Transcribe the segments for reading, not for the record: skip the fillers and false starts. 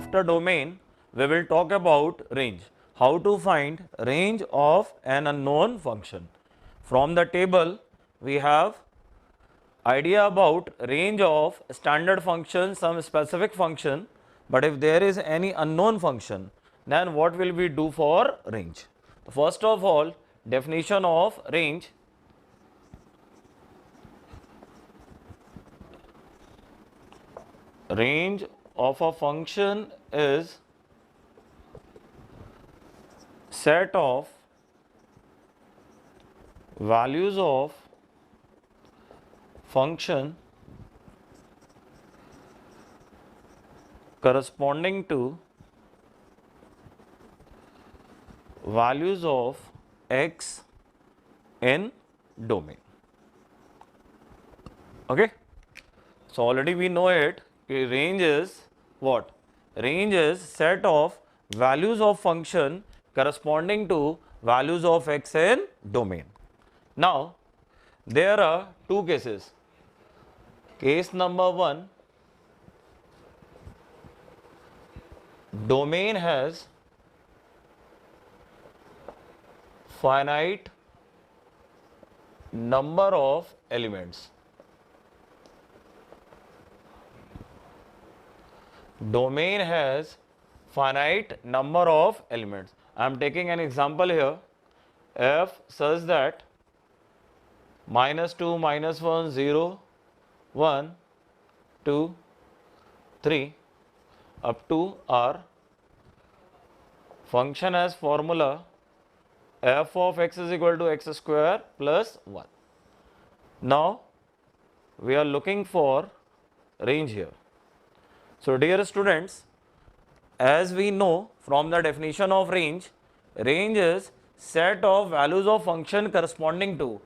after domain, we will talk about range. How to find range of an unknown function. From the table, we have idea about range of standard function, some specific function, but if there is any unknown function, then what will we do for range? First of all, definition of range. Range of a function is set of values of function corresponding to values of x in domain. Okay, so already we know it. Range is what? Range is set of values of function corresponding to values of x in domain. Now, there are two cases. Case number one, domain has finite number of elements. Domain has finite number of elements. I am taking an example here. F such that -2, -1, 0, 1, 2, 3 up to R. Function has formula f of x is equal to x square plus 1. Now, we are looking for range here. So, dear students, as we know from the definition of range, range is set of values of function corresponding to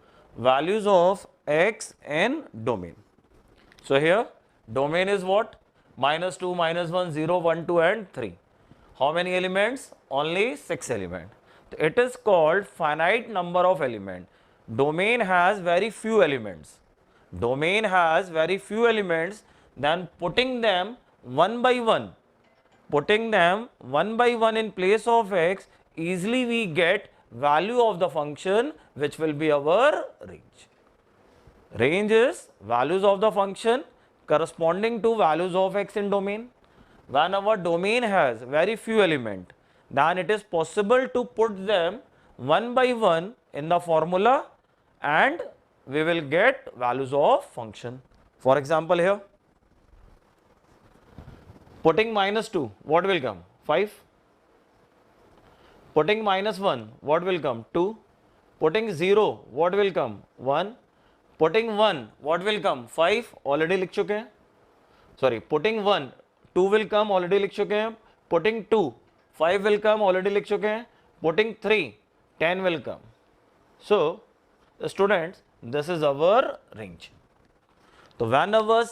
values of x in domain. So, here domain is what? -2, -1, 0, 1, 2 and 3. How many elements? Only 6 elements. It is called finite number of elements. Domain has very few elements. Domain has very few elements, then putting them one by one in place of x, easily we get value of the function which will be our range. Range is values of the function corresponding to values of x in domain. When our domain has very few elements, then it is possible to put them one by one in the formula and we will get values of function. For example, here putting -2, what will come? 5. Putting -1, what will come? 2. Putting 0, what will come? 1. Putting 1, what will come? 5. Already लिख चुके हैं. Sorry, putting 1, 2 will come, already लिख चुके हैं. Putting 2, 5 will come, already लिख चुके हैं. Putting 3, 10 will come. So, students, this is our range. So, when our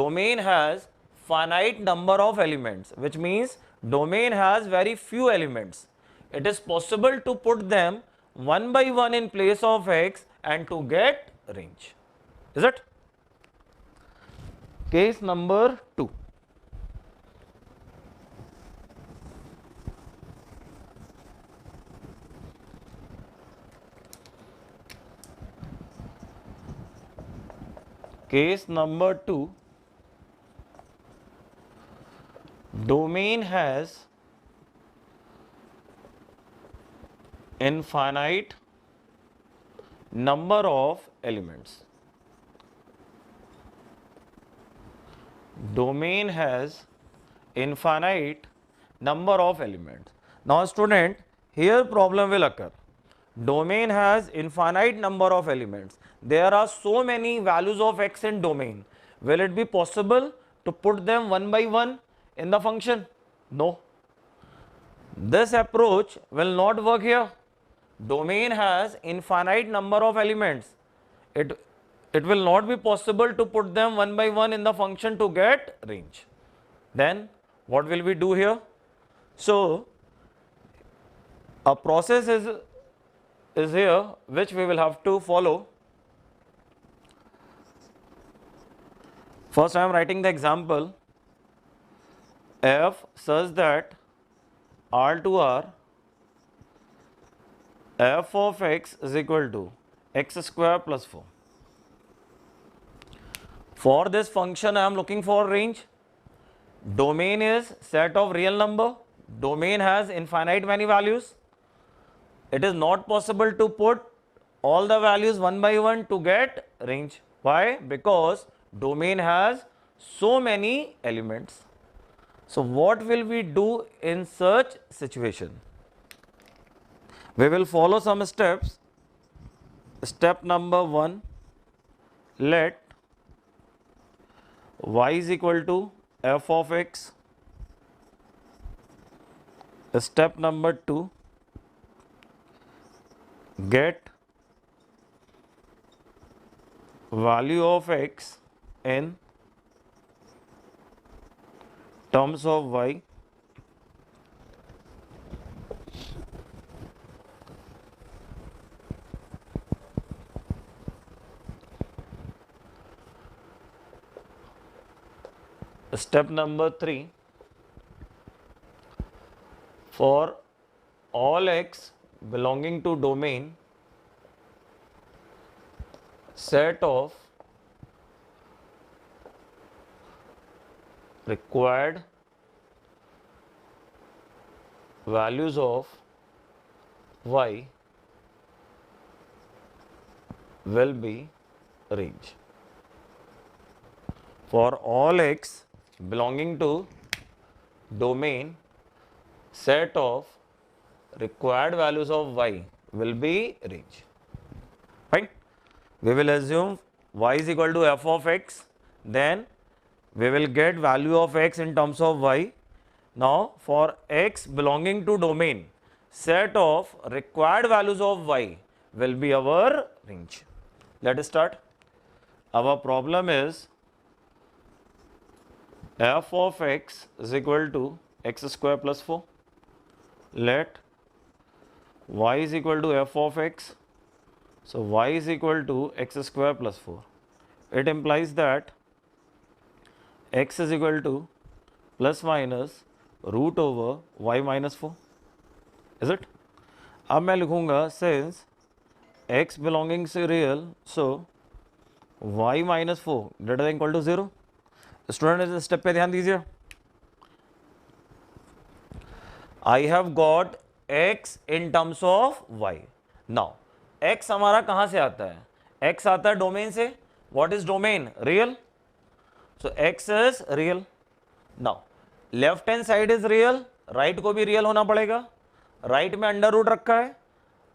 domain has finite number of elements, which means domain has very few elements, it is possible to put them one by one in place of x and to get range. Is it? Case number 2. Case number 2, domain has infinite number of elements. Domain has infinite number of elements. Now, student, here problem will occur. Domain has infinite number of elements. There are so many values of x in domain. Will it be possible to put them one by one in the function? No. This approach will not work here. Domain has infinite number of elements. It will not be possible to put them one by one in the function to get range. Then what will we do here? So, a process is here which we will have to follow. First I am writing the example. f such that R to R f of x is equal to x square plus 4. For this function I am looking for range. Domain is set of real number. Domain has infinite many values. It is not possible to put all the values one by one to get range. Why? Because domain has so many elements. So what will we do in such situation? We will follow some steps. Step number 1, let y is equal to f of x. Step number 2, get value of x in terms of y. Step number 3, for all x belonging to domain, set of required values of y will be range. For all x belonging to domain, set of required values of y will be range. Right? We will assume y is equal to f of x, then we will get value of x in terms of y. Now for x belonging to domain, set of required values of y will be our range. Let us start. Our problem is f of x is equal to x square plus 4. Let y is equal to f of x. So y is equal to x square plus 4. It implies that x is equal to plus minus root over y minus 4. Is it? अब मैं लिखूंगा since x belonging to real, so y minus 4 greater than equal to 0. Student इस step पे ध्यान दीजिए. I have got x in terms of y. Now x हमारा कहाँ से आता है? x आता है डोमेन से. What is domain? Real. So x is real. Now left hand side is real, right को भी रियल होना पड़ेगा. राइट में अंडर रूट रखा है.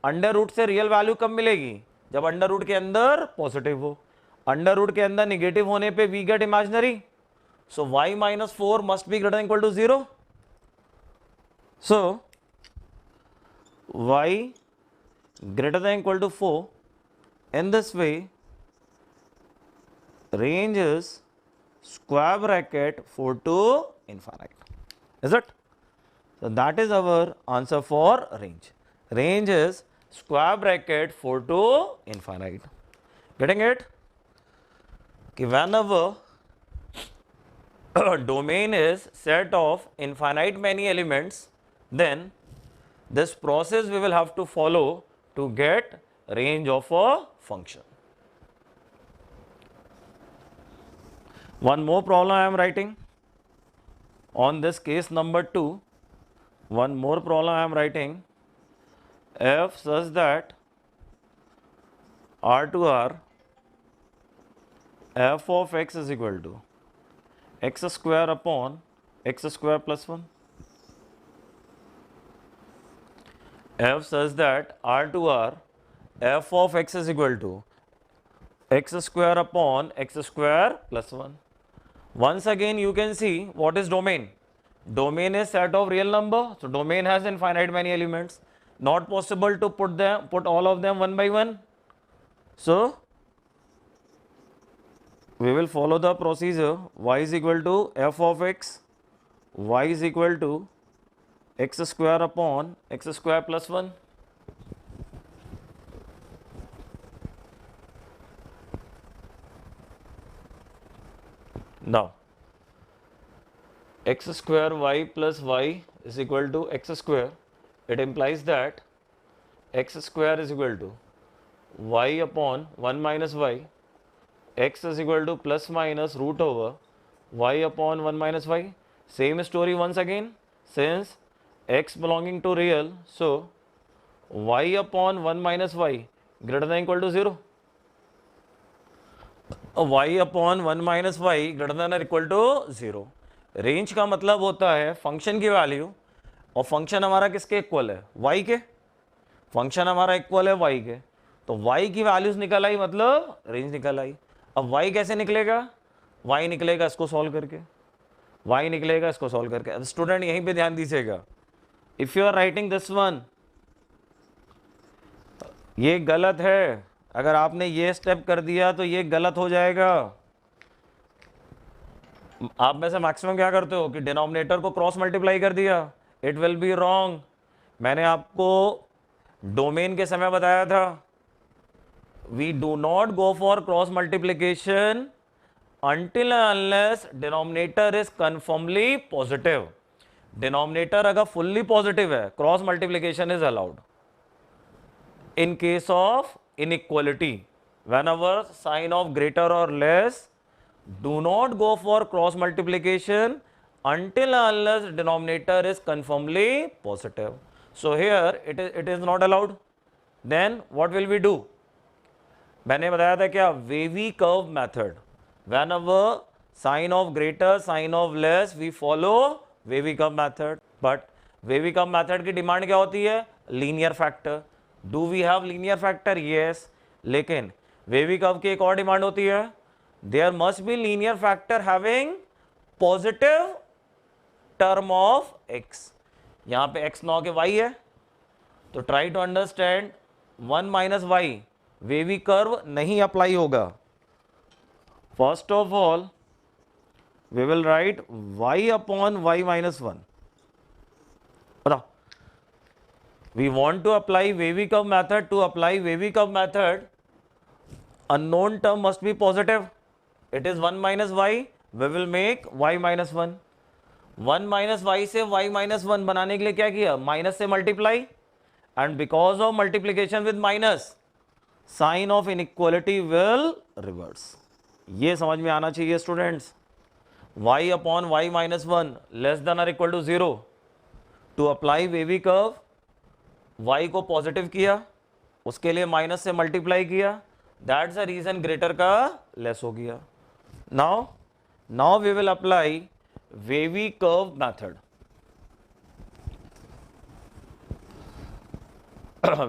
अंडर रूट से रियल वैल्यू कब मिलेगी? जब अंडर रूट के अंदर पॉजिटिव हो. अंडर रूट के अंदर निगेटिव होने पे we get imaginary. So y minus 4 must be greater than equal to 0. So y greater than equal to 4. In this way, range is square bracket 4 to infinite. Is it? So that is our answer for range. Range is square bracket 4 to infinite. Getting it? Whenever domain is set of infinite many elements, then this process we will have to follow to get range of a function. One more problem I am writing on this case number 2. One more problem I am writing. F such that R to R f of x is equal to x square upon x square plus 1. F such that R to R f of x is equal to x square upon x square plus 1. Once again you can see what is domain. Domain is set of real number. So domain has infinite many elements. Not possible to put all of them one by one. So we will follow the procedure. Y is equal to f of x. Y is equal to x square upon x square plus 1. Now x square y plus y is equal to x square. It implies that x square is equal to y upon 1 minus y. X is equal to plus minus root over y upon 1 minus y. Same story once again, since x belonging to real, so y upon 1 minus y greater than equal to 0. y upon 1 minus y greater than or equal to 0. Range का मतलब होता है function की value, और function हमारा किसके equal है? y के। फंक्शन हमारा इक्वल है y के, तो y की वैल्यूज निकल आई, मतलब रेंज निकल आई। अब y कैसे निकलेगा? y निकलेगा इसको सॉल्व करके, y निकलेगा इसको सॉल्व करके। अब स्टूडेंट यहीं पे ध्यान दीजिएगा, if you are writing this one, ये गलत है। अगर आपने ये स्टेप कर दिया तो ये गलत हो जाएगा। आप में से मैक्सिमम क्या करते हो कि डिनोमिनेटर को क्रॉस मल्टीप्लाई कर दिया, इट विल बी रॉन्ग। मैंने आपको डोमेन के समय बताया था, we do not go for cross multiplication until and unless denominator is conformly positive. Denominator अगर fully positive है, cross multiplication is allowed. In case of inequality, whenever sign of greater or less, do not go for cross multiplication until and unless denominator is conformly positive. So here it is not allowed. Then what will we do? मैंने बताया था क्या? Wavy curve method. Whenever sign of greater, sign of less, we follow wavy curve method. But wavy curve method की demand क्या होती है? Linear factor. Do we have linear factor? Yes. लेकिन wavy curve की एक और डिमांड होती है, there must be linear factor having positive term of x. यहाँ पे x नौ के y है, तो try to understand 1 minus y wavy curve नहीं अप्लाई होगा। First of all, we will write y upon y minus 1. बताओ, we want to apply wavy curve method. To apply wavy curve method, unknown term must be positive. It is 1 minus y. We will make y minus 1. 1 minus y से y minus 1 बनाने के लिए क्या किया? Minus से multiply, and because of multiplication with minus, sign of inequality will reverse. ये समझ में आना चाहिए students. y upon y minus 1 less than और equal to 0। To apply wavy curve, y को पॉजिटिव किया, उसके लिए माइनस से मल्टीप्लाई किया, दैट्स द रीजन ग्रेटर का लेस हो गया। Now we will apply wavy curve method.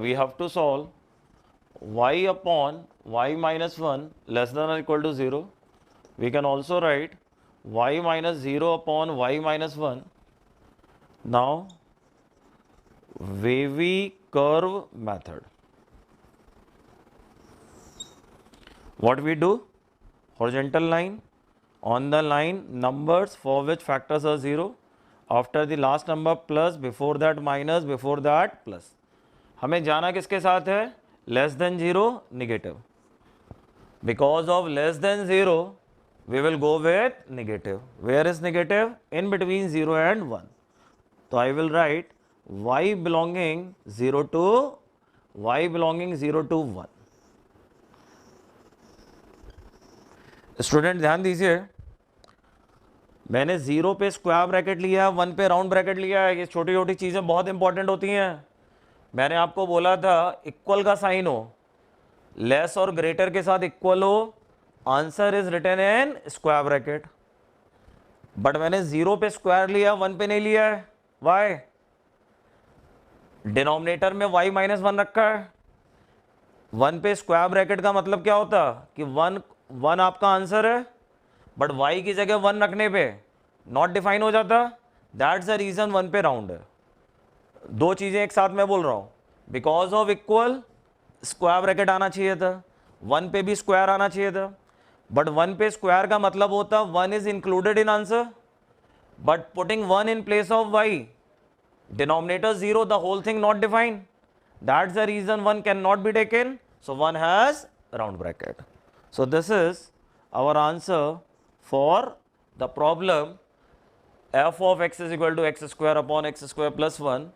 We have to solve y upon y minus 1 less than or equal to 0. We can also write y minus 0 upon y minus 1. Now, wavy curve method. What we do? Horizontal line. On the line, numbers for which factors are 0. After the last number plus, before that minus, before that plus. हमें जाना किसके साथ है? Less than 0, negative. Because of less than 0, we will go with negative. Where is negative? In between 0 and 1. So I will write y belonging 0 to 1. Student ध्यान दीजिए, मैंने 0 पे square bracket लिया, 1 पे राउंड ब्रैकेट लिया है। ये छोटी छोटी चीज़ें बहुत इंपॉर्टेंट होती हैं। मैंने आपको बोला था इक्वल का साइन हो, लेस और ग्रेटर के साथ इक्वल हो, answer is written in square bracket. But मैंने 0 पे स्क्वायर लिया, 1 पे नहीं लिया है। वाई? डिनोमिनेटर में y माइनस 1 रखा है। 1 पे स्क्वायर ब्रैकेट का मतलब क्या होता कि 1 आपका आंसर है, बट y की जगह 1 रखने पे नॉट डिफाइन हो जाता। दैट्स द रीजन 1 पे राउंड है। दो चीजें एक साथ में बोल रहा हूं, because of equal square bracket आना चाहिए था, 1 पे भी स्क्वायर आना चाहिए था, बट 1 पे स्क्वायर का मतलब होता 1 is included in answer, but putting 1 in place of y, denominator 0, the whole thing not defined, that's the reason 1 can not be taken, so 1 has round bracket. So this is our answer for the problem f of x is equal to x square upon x square plus 1.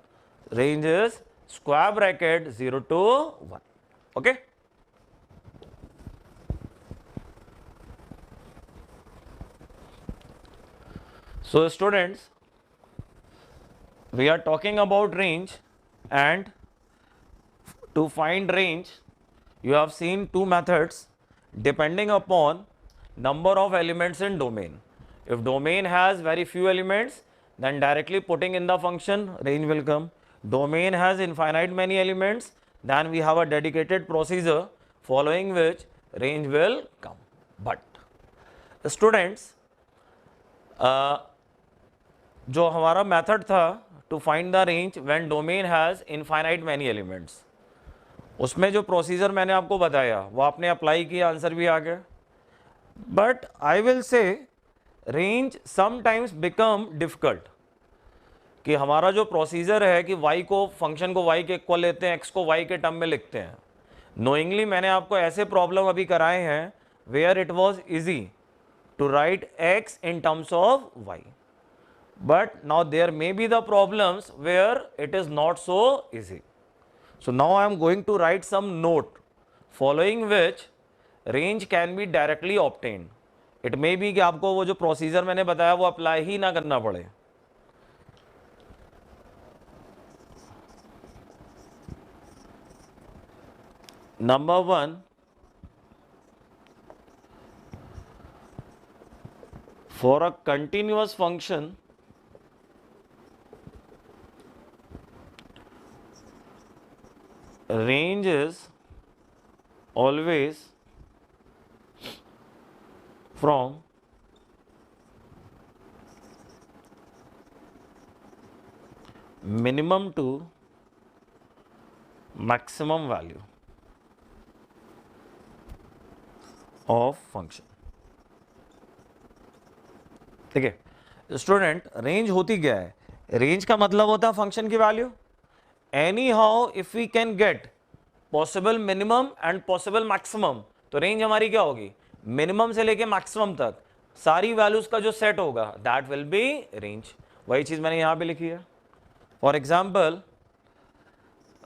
Range is square bracket 0 to 1. Okay. So students, we are talking about range, and to find range you have seen two methods depending upon number of elements in domain. If domain has very few elements, then directly putting in the function range will come. Domain has infinite many elements, then we have a dedicated procedure following which range will come. But students, जो हमारा method था to find the range when domain has infinite many elements, उसमें जो procedure मैंने आपको बताया वो आपने अप्लाई किया, आंसर भी आ गया. But I will say range sometimes become difficult, कि हमारा जो प्रोसीजर है कि y को फंक्शन को y के इक्वल लेते हैं, x को y के टर्म में लिखते हैं. नोइंगली मैंने आपको ऐसे प्रॉब्लम अभी कराए हैं where it was easy to write x in terms of y. But now there may be the problems where it is not so easy. So now I am going to write some note following which range can be directly obtained. It may be कि आपको वो जो procedure मैंने बताया वो apply ही ना करना पड़े. Number 1, for a continuous function range is always from minimum to maximum value of function. ठीक है स्टूडेंट, रेंज होती क्या है? रेंज का मतलब होता है फंक्शन की value. Anyhow if we can get possible minimum and possible maximum, तो रेंज हमारी क्या होगी? मिनिमम से लेके मैक्सिमम तक सारी वैल्यूज का जो सेट होगा दैट विल बी रेंज. वही चीज मैंने यहां पे लिखी है. फॉर एग्जाम्पल,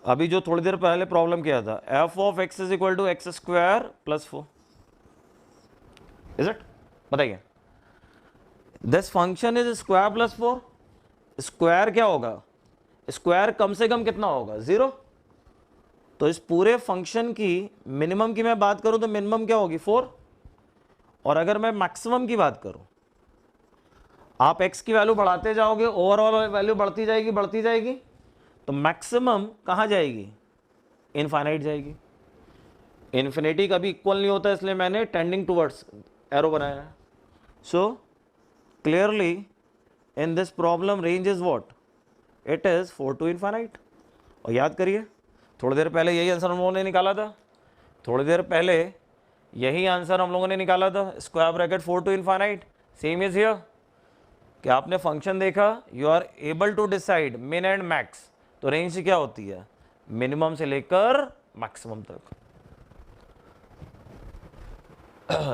अभी जो थोड़ी देर पहले प्रॉब्लम किया था, f of x is equal to x square plus 4, is it? बताइए, this function is square plus 4. Square क्या होगा? स्क्वायर कम से कम कितना होगा? 0. तो इस पूरे फंक्शन की मिनिमम की मैं बात करूं तो मिनिमम क्या होगी? 4. और अगर मैं मैक्सिमम की बात करूं, आप x की वैल्यू बढ़ाते जाओगे, ओवरऑल वैल्यू बढ़ती जाएगी बढ़ती जाएगी, तो मैक्सिमम कहां जाएगी? इनफाइनाइट जाएगी. इन्फिनिटी कभी इक्वल नहीं होता, इसलिए मैंने टेंडिंग टुवर्ड्स एरो बनाया है. So clearly in this problem range is what? It is 4 to infinite. और याद करिए, थोड़ी देर पहले यही आंसर हम लोगों ने निकाला था. थोड़ी देर पहले यही आंसर हम लोगों ने निकाला था, square bracket 4 to infinite. Same is here, कि आपने फंक्शन देखा, you are able to decide min and max. तो रेंज क्या होती है? मिनिमम से लेकर मैक्सिमम तक.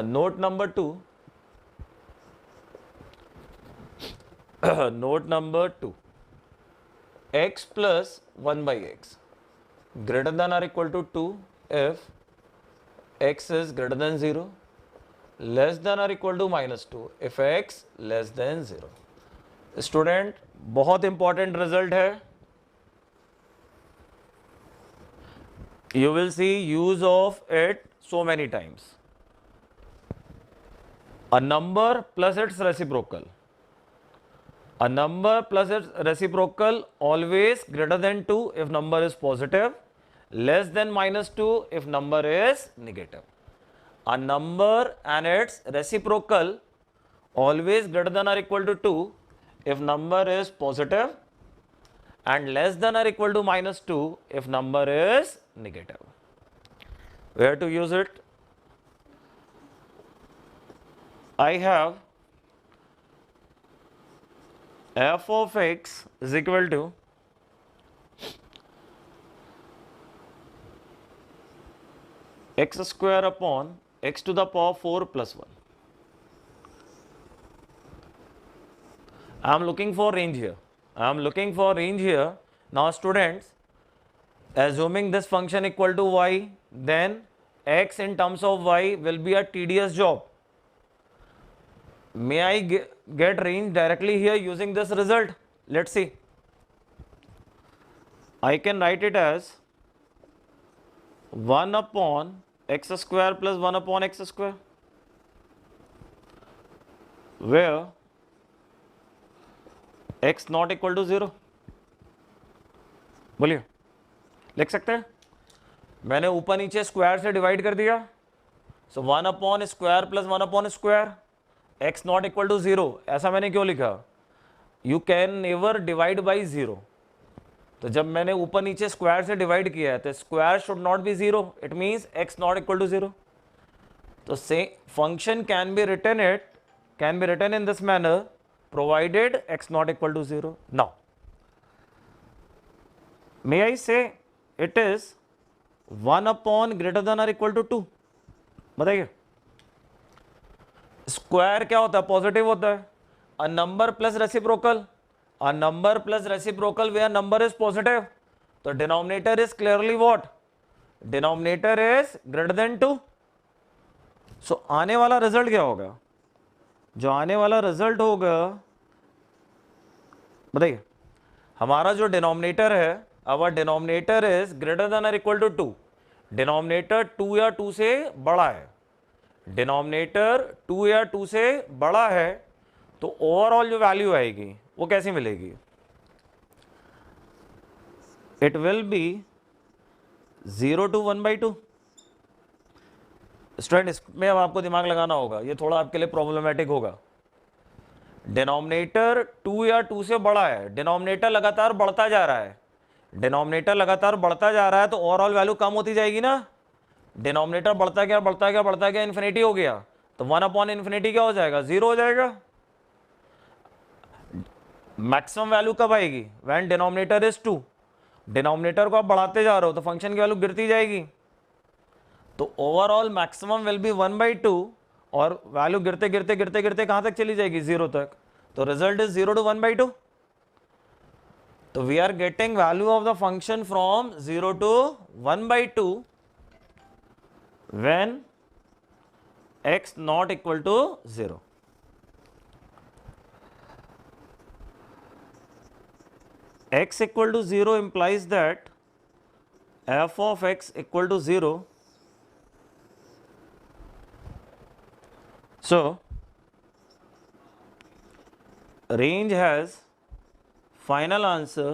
Note number 2, note number 2, x plus 1 by x greater than or equal to 2 if x is greater than 0, less than or equal to minus 2 if x less than 0. Student, बहुत important result है. You will see use of it so many times. A number plus its reciprocal. A number plus its reciprocal always greater than 2 if number is positive, less than minus 2 if number is negative. A number and its reciprocal always greater than or equal to 2 if number is positive, and less than or equal to minus 2 if number is negative. Where to use it? I have f of x is equal to x square upon x to the power 4 plus 1. I am looking for range here. I am looking for range here. Now students, assuming this function equal to y, then x in terms of y will be a tedious job. May I get range directly here using this result? Let's see. I can write it as 1 upon x square plus 1 upon x square, where x not equal to 0. बोलिए, लिख सकते हैं? मैंने ऊपर नीचे square से divide कर दिया, so 1 upon square plus 1 upon square, x not equal to 0. ऐसा मैंने क्यों लिखा? You can never divide by 0. तो जब मैंने ऊपर नीचे स्क्वायर से डिवाइड किया है तो square should not be 0. It means x not equal to 0. तो से function can be written in this manner provided x not equal to 0. Now, may I say it is 1 upon greater than or equal to 2? बताइए. Square क्या होता है? Positive होता है. A number plus reciprocal. A number plus reciprocal where number is positive. तो denominator is clearly what? Denominator is greater than 2. So आने वाला result क्या होगा? जो आने वाला रिजल्ट होगा, बताइए, हमारा जो डिनोमिनेटर है, अवर डिनोमिनेटर इज ग्रेटर देन और इक्वल टू 2. डिनोमिनेटर 2 या 2 से बड़ा है. डिनोमिनेटर 2 या 2 से बड़ा है तो ओवरऑल जो वैल्यू आएगी वो कैसी मिलेगी? It will be 0 to 1/2. Student, इसमें अब आपको दिमाग लगाना होगा, ये थोड़ा आपके लिए प्रॉब्लमेटिक होगा. डिनोमिनेटर 2 या 2 से बड़ा है, डिनोमिनेटर लगातार बढ़ता जा रहा है. डिनोमिनेटर लगातार बढ़ता जा रहा है तो ओवरऑल वैल्यू कम होती जाएगी ना. डिनोमिनेटर बढ़ता गया इन्फिनिटी हो गया तो 1 अपॉन इन्फिनिटी क्या हो जाएगा? 0 हो जाएगा. मैक्सिमम वैल्यू कब आएगी? When denominator is 2. डिनोमिनेटर को आप बढ़ाते जा रहे हो तो फंक्शन की वैल्यू गिरती जाएगी. तो ओवरऑल मैक्सिमम विल बी 1/2 और वैल्यू गिरते गिरते कहां तक चली जाएगी? 0 तक. तो रिजल्ट इज 0 to 1/2. तो we are getting value of the function from 0 to 1/2 when x not equal to 0. X equal to 0 implies that f of x equal to 0. So, range has final answer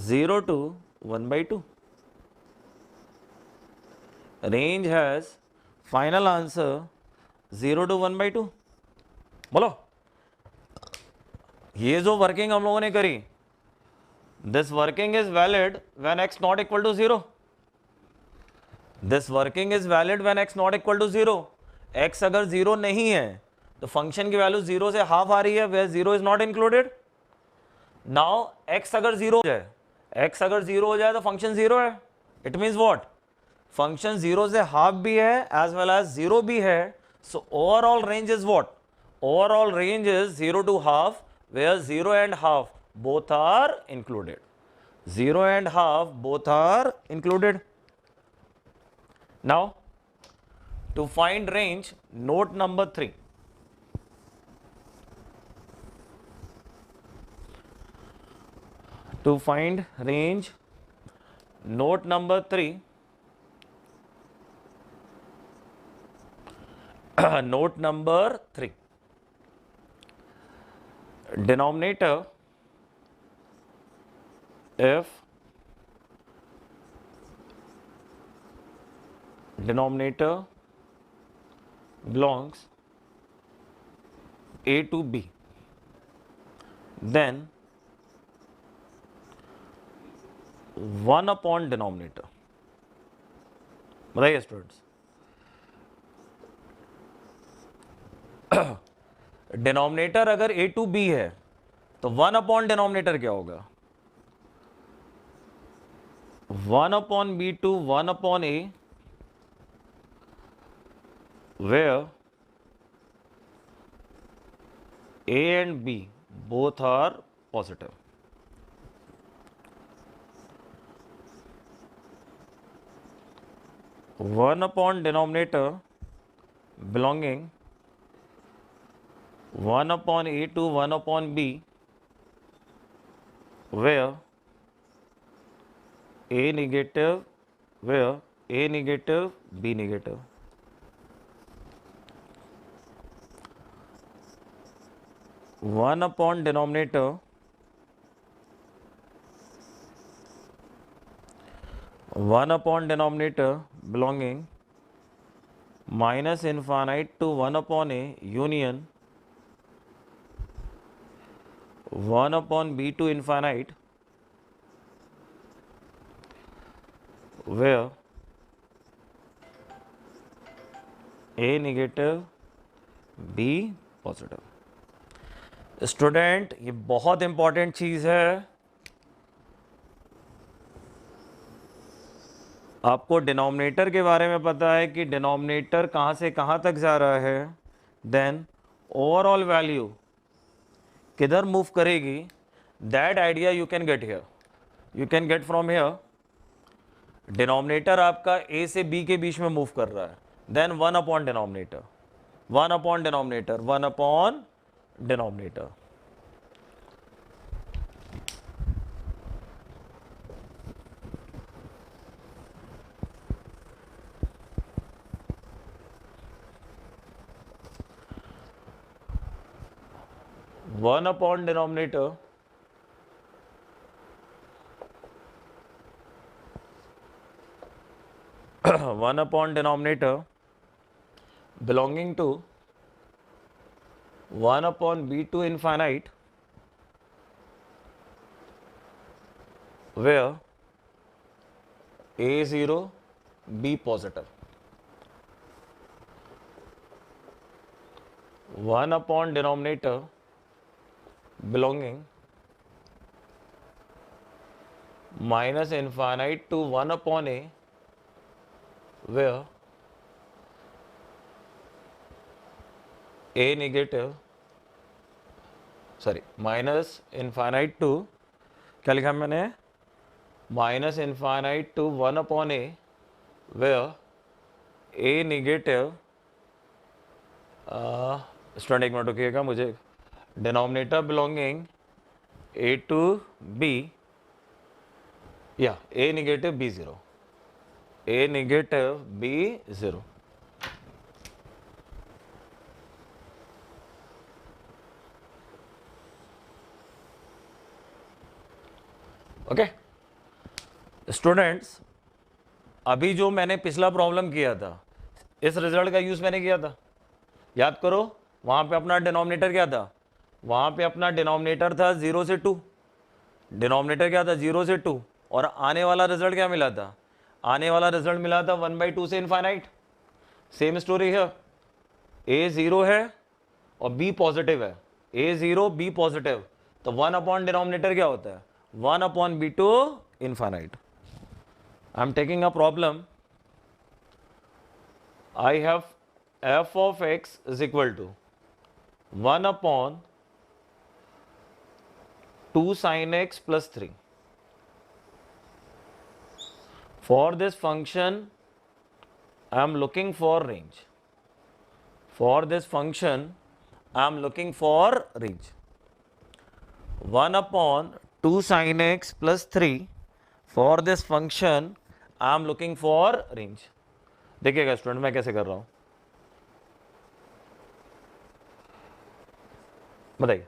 0 to 1/2. Range has final answer 0 to 1/2. बोलो, ये जो working हम लोगों ने करी, this working is valid when x not equal to 0. This working is valid when x not equal to 0. x अगर 0 नहीं है तो फंक्शन की वैल्यू 0 से हाफ आ रही है, where 0 is not included. Now x अगर 0 हो जाए, x अगर 0 हो जाए तो फंक्शन 0 है. It means what? फंक्शन 0 से हाफ भी है एज वेल एज 0 भी है. So overall range is what? Overall range is 0 to half, where 0 and half both are included. 0 and half both are included. Now, to find range, note number 3. To find range, note number 3. Note number 3. Denominator, if denominator belongs a to b, then 1 upon denominator. बताइए students, denominator अगर a to b है तो 1 upon denominator क्या होगा? 1 upon b to 1 upon a, where A and B both are positive. One upon denominator belonging 1 upon A to 1 upon B, where A negative, B negative. One upon denominator belonging minus infinite to 1 upon A union 1 upon B to infinite, where A negative, B positive. Student ये बहुत important चीज है. आपको denominator के बारे में पता है कि डिनोमिनेटर कहाँ से कहाँ तक जा रहा है, देन ओवरऑल वैल्यू किधर मूव करेगी, that idea you can get here, you can get from here. Denominator आपका ए से बी के बीच में मूव कर रहा है, then 1 upon denominator, 1 upon denominator, 1 upon denominator. One upon denominator one upon denominator belonging to 1 upon B to infinite, where A 0, B positive. 1 upon denominator belonging minus infinite to 1 upon A, where A negative, minus infinite to, क्या लिखा मैंने, minus infinite to 1 upon A, where A negative, student एक minute रुकिएगा, मुझे denominator belonging A to B, या A negative, B 0, A negative, B 0. Okay students, अभी जो मैंने पिछला प्रॉब्लम किया था, इस रिजल्ट का यूज मैंने किया था, याद करो. वहां पे अपना डिनोमिनेटर क्या था, वहां पे अपना डिनोमिनेटर था 0 से 2, डिनोमिनेटर क्या था 0 से 2, और आने वाला रिजल्ट क्या मिला था, आने वाला रिजल्ट मिला था 1/2 से इनफाइनाइट. सेम स्टोरी है, A 0 है और B पॉजिटिव है, A 0 B पॉजिटिव, तो 1 अपॉन डिनोमिनेटर क्या होता है, 1 upon B to infinite. I am taking a problem. I have f of x is equal to 1 upon 2 sin x plus 3. For this function, I am looking for range. For this function, I am looking for range. 1 upon 2 sin x plus 3. For this function I am looking for range. देखिएगा student मैं कैसे कर रहा हूं, बताइए.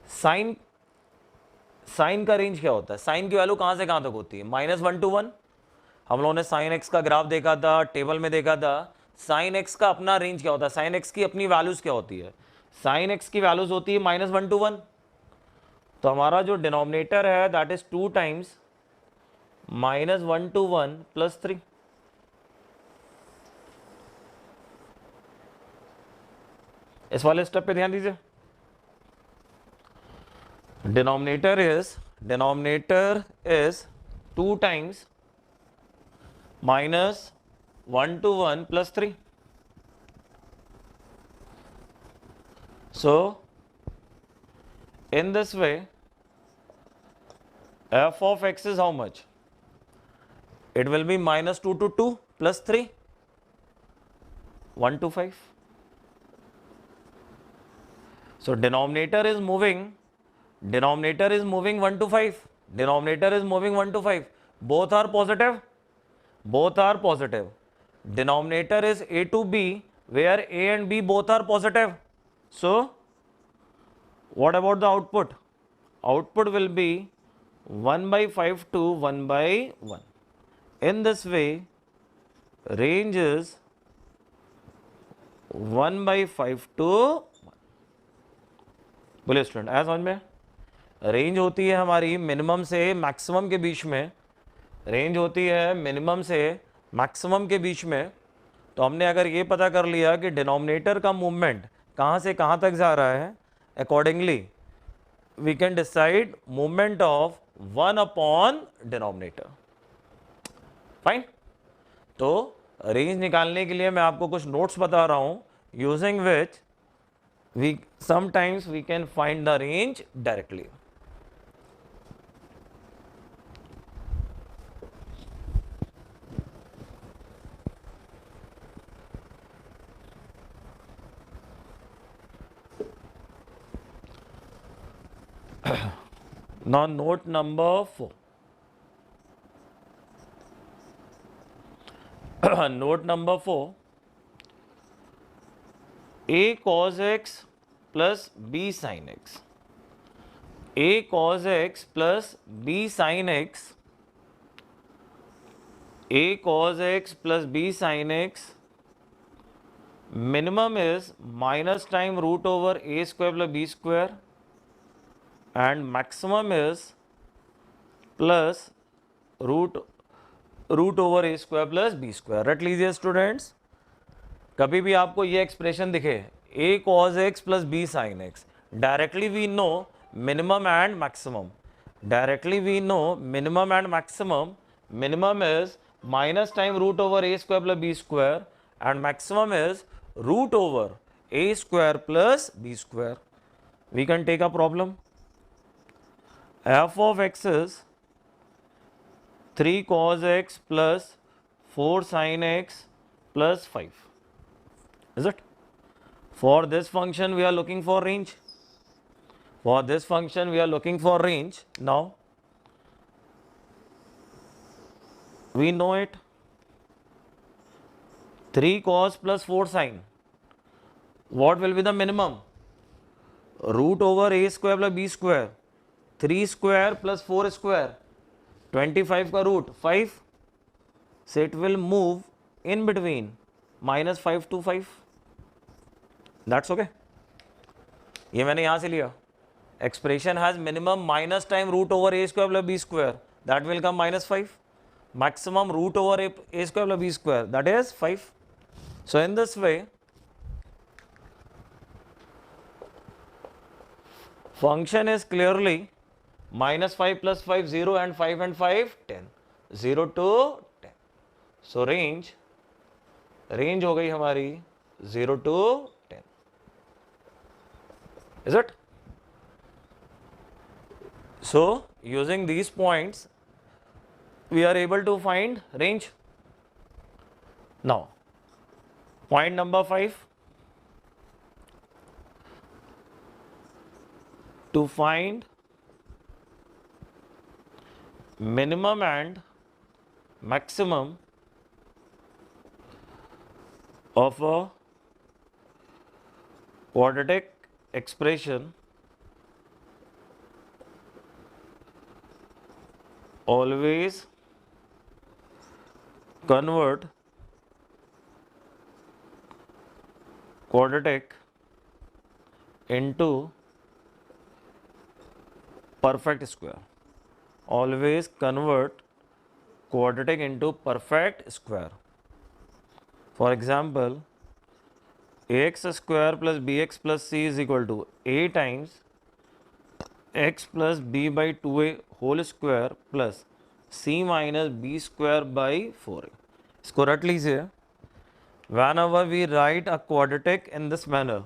Sign का range क्या होता है, साइन की वैल्यू कहां से कहां तक होती है, -1 to 1. हम लोगों ने साइन एक्स का ग्राफ देखा था, टेबल में देखा था. साइन एक्स का अपना रेंज क्या होता है, साइन एक्स की अपनी वैल्यूज क्या होती है, साइन एक्स की वैल्यूज होती है -1 to 1. तो हमारा जो डिनोमिनेटर है that is 2 times -1 to 1 plus 3. इस वाले स्टेप पे ध्यान दीजिए. Denominator is 2 times -1 to 1 plus 3. So In this way, f of x is how much? It will be minus 2 to 2 plus 3, 1 to 5. So denominator is moving 1 to 5. Denominator is moving 1 to 5. Both are positive. Both are positive. Denominator is a to b, where a and b both are positive. So what about the output? Output will be 1 by 5 to 1 by 1. In this way, range is 1 by 5 to 1. बोलिए student, ऐसा समझ में? Range होती है हमारी minimum से maximum के बीच में. रेंज होती है मिनिमम से मैक्सिमम के बीच में. तो हमने अगर ये पता कर लिया कि डिनोमिनेटर का मूवमेंट कहाँ से कहाँ तक जा रहा है, accordingly we can decide movement of 1 upon denominator. Fine. तो रेंज निकालने के लिए मैं आपको कुछ नोट्स बता रहा हूँ, using which we sometimes we can find the range directly. Now note number 4. Note number 4. A cos x plus b sin x. A cos x plus b sin x. A cos x plus b sin x. Minimum is minus time root over a square plus b square, and maximum is plus root over a square plus b square. रट लीजिए students. कभी भी आपको ये expression दिखे a cos x plus b sin x, directly we know minimum and maximum. Directly we know minimum and maximum. Minimum is minus time root over a square plus b square, and maximum is root over a square plus b square. We can take a problem. F of x is 3 cos x plus 4 sin x plus 5. Is it? For this function we are looking for range. For this function we are looking for range. Now we know it. 3 cos plus 4 sin. What will be the minimum? Root over a square plus b square. 3 square plus 4 square. 25 का root 5. So it will move in between minus 5 to 5. That's okay. ये मैंने यहाँ से लिया. Expression has minimum minus time root over a square plus b square. That will come minus 5. Maximum root over a square plus b square. That is 5. So in this way, function is clearly minus 5 plus 5 0, and 5 and 5 10. 0 to 10. So range हो गई हमारी 0 to 10. Is it? So using these points we are able to find range. Now point number 5. To find minimum and maximum of a quadratic expression, always convert quadratic into perfect square. Always convert quadratic into perfect square. For example, ax square plus bx plus c is equal to a times x plus b by 2a whole square plus c minus b square by 4a. इसको रट लीजिए. Whenever we write a quadratic in this manner,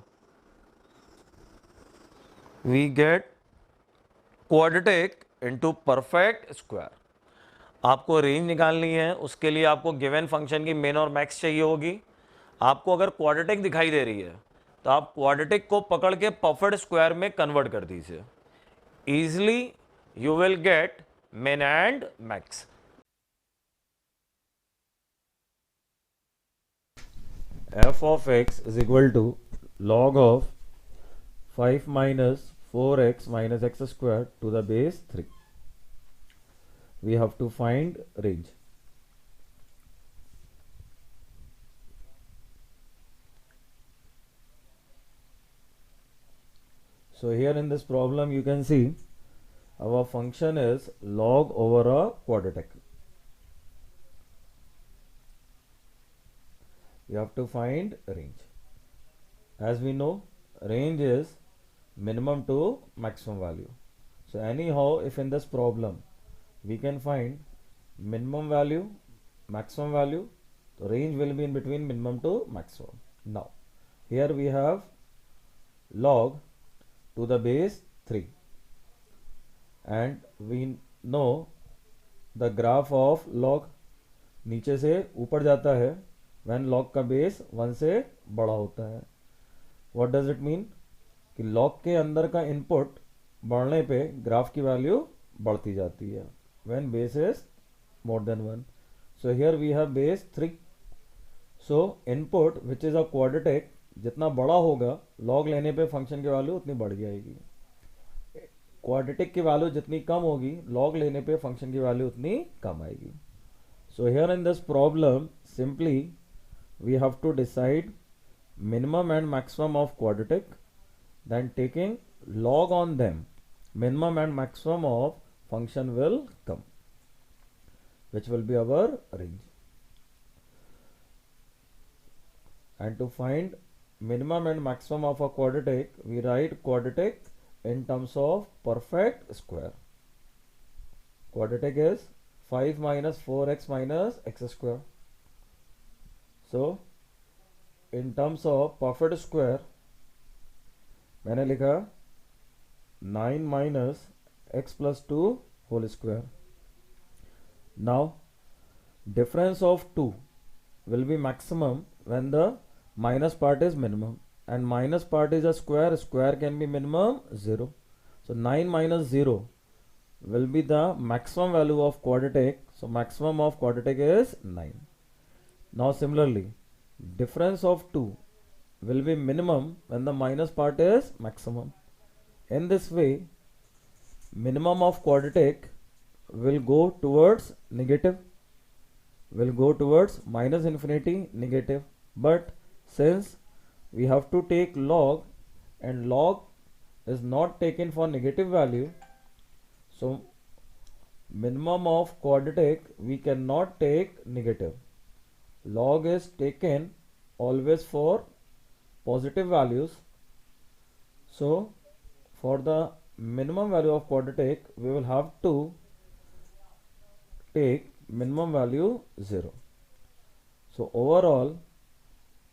we get quadratic into perfect square. आपको range निकालनी है, उसके लिए आपको given function की मिन और मैक्स चाहिए होगी। आपको अगर क्वाड्रेटिक दिखाई दे रही है तो आप क्वाड्रेटिक को पकड़ के परफेक्ट स्क्वायर में कन्वर्ट कर दीजिए। easily you will get min and max. F of x is equal to log of 5 minus 4x minus x square to the base 3. We have to find range. So here in this problem you can see our function is log over a quadratic. You have to find range. As we know, range is minimum to maximum value. So anyhow, if in this problem we can find minimum value, maximum value, the range will be in between minimum to maximum. Now here we have log to the base 3 and we know the graph of log नीचे से ऊपर जाता है when log का base 1 से बड़ा होता है। What does it mean? कि log के अंदर का इनपुट बढ़ने पे ग्राफ की वैल्यू बढ़ती जाती है when base is more than 1. So here we have base 3. So input which is a quadratic जितना बड़ा होगा log लेने पे फंक्शन की वैल्यू उतनी बढ़ जाएगी। क्वाड्रेटिक की वैल्यू जितनी कम होगी log लेने पे फंक्शन की वैल्यू उतनी कम आएगी। So here in this problem simply we have to decide minimum and maximum of quadratic, then taking log on them minimum and maximum of function will come, which will be our range. And to find minimum and maximum of a quadratic, we write quadratic in terms of perfect square. Quadratic is 5 minus 4x minus x square. So in terms of perfect square मैंने लिखा 9 minus x plus 2 whole square. Now difference of 2 will be maximum when the minus part is minimum, and minus part is a square, square can be minimum 0. So 9 minus 0 will be the maximum value of quadratic. So maximum of quadratic is 9. Now similarly difference of 2 will be minimum when the minus part is maximum. In this way minimum of quadratic will go towards negative, will go towards minus infinity, negative. But since we have to take log and log is not taken for negative value, so minimum of quadratic we cannot take negative. Log is taken always for positive values. So for the minimum value of quadratic we will have to take minimum value 0. So overall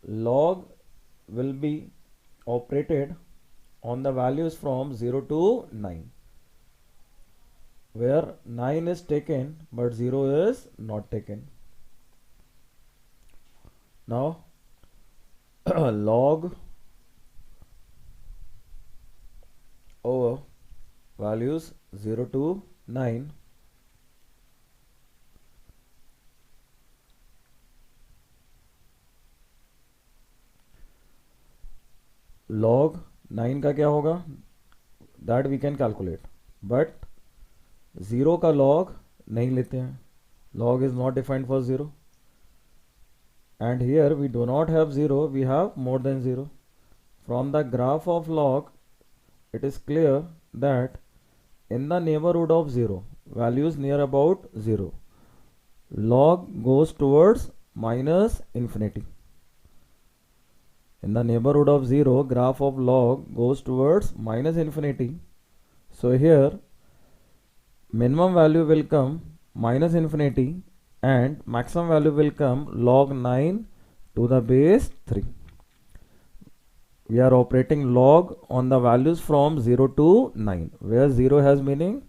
log will be operated on the values from 0 to 9, where 9 is taken but 0 is not taken. Now log over values 0 to 9 log 9 का क्या होगा, that we can calculate, but 0 का log नहीं लेते हैं, log is not defined for 0, and here we do not have 0, we have more than 0. From the graph of log it is clear that in the neighborhood of 0, values near about 0, log goes towards minus infinity. In the neighborhood of 0, graph of log goes towards minus infinity. So here minimum value will come minus infinity and maximum value will come log 9 to the base 3. we are operating log on the values from 0 to 9, where 0 has meaning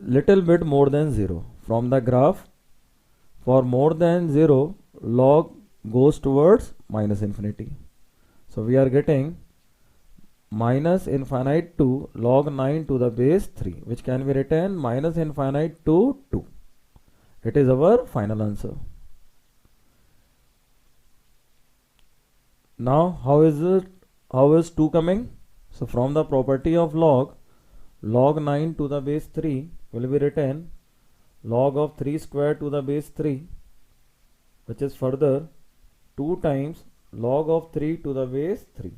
little bit more than 0. From the graph, for more than 0, log goes towards minus infinity. So we are getting minus infinite to log 9 to the base 3, which can be written minus infinite to 2. It is our final answer. Now how is 2 coming? So from the property of log 9 to the base 3 will be written log of 3 square to the base 3, which is further 2 times log of 3 to the base 3.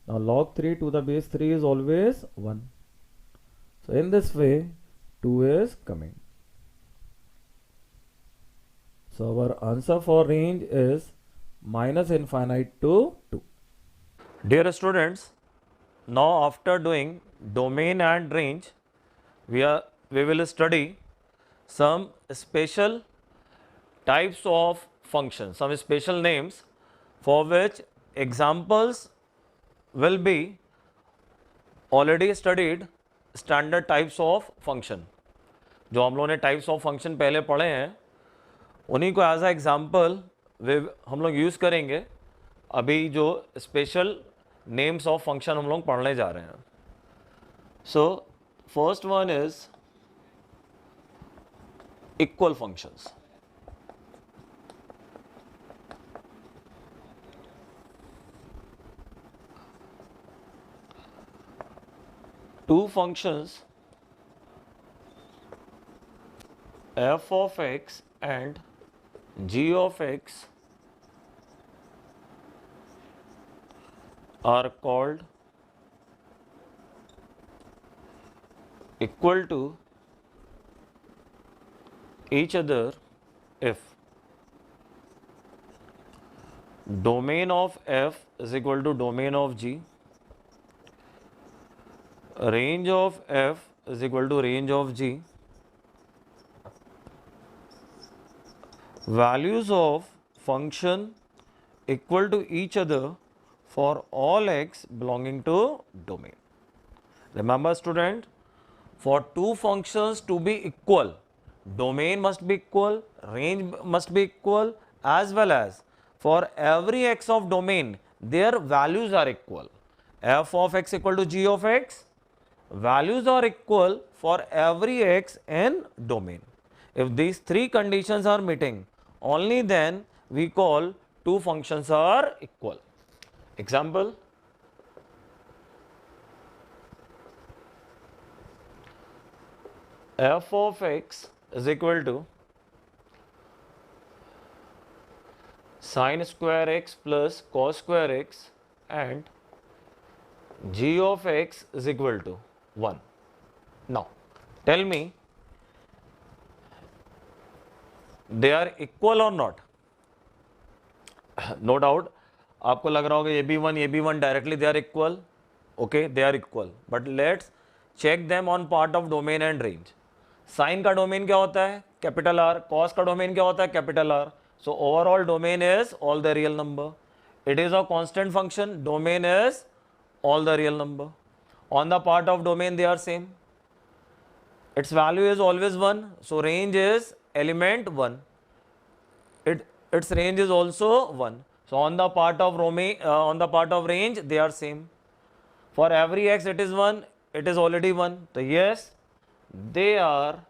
Now log 3 to the base 3 is always 1. So in this way 2 is coming. So our answer for range is minus infinite to 2. Dear students, now after doing domain and range, we will study some special types of functions, some special names for which examples will be already studied standard types of function. जो हम लोगों ने types of function पहले पढ़े हैं उन्हीं को as a example वे हम लोग यूज़ करेंगे अभी जो स्पेशल नेम्स ऑफ फंक्शन हम लोग पढ़ने जा रहे हैं. So first one is equal functions. Two functions f of x and g of x are called equal to each other if domain of f is equal to domain of g, range of f is equal to range of g, values of function equal to each other for all x belonging to domain. Remember student, for two functions to be equal, domain must be equal, range must be equal, as well as for every x of domain their values are equal. F of x equal to g of x, values are equal for every x in domain. If these three conditions are meeting, only then we call two functions are equal. Example, f of x is equal to sin square x plus cos square x and g of x is equal to 1. Now, tell me, they are equal or not? No doubt, आपको लग रहा होगा ये भी one directly they are equal. Okay, they are equal. But let's check them on part of domain and range. Sin का domain क्या होता है? Capital R. Cos का domain क्या होता है? Capital R. So overall domain is all the real number. It is a constant function. Domain is all the real number. On the part of domain they are same. Its value is always 1. So range is element 1. Its range is also 1. So on the part of range they are same. For every x it is 1, it is already 1. So yes, they are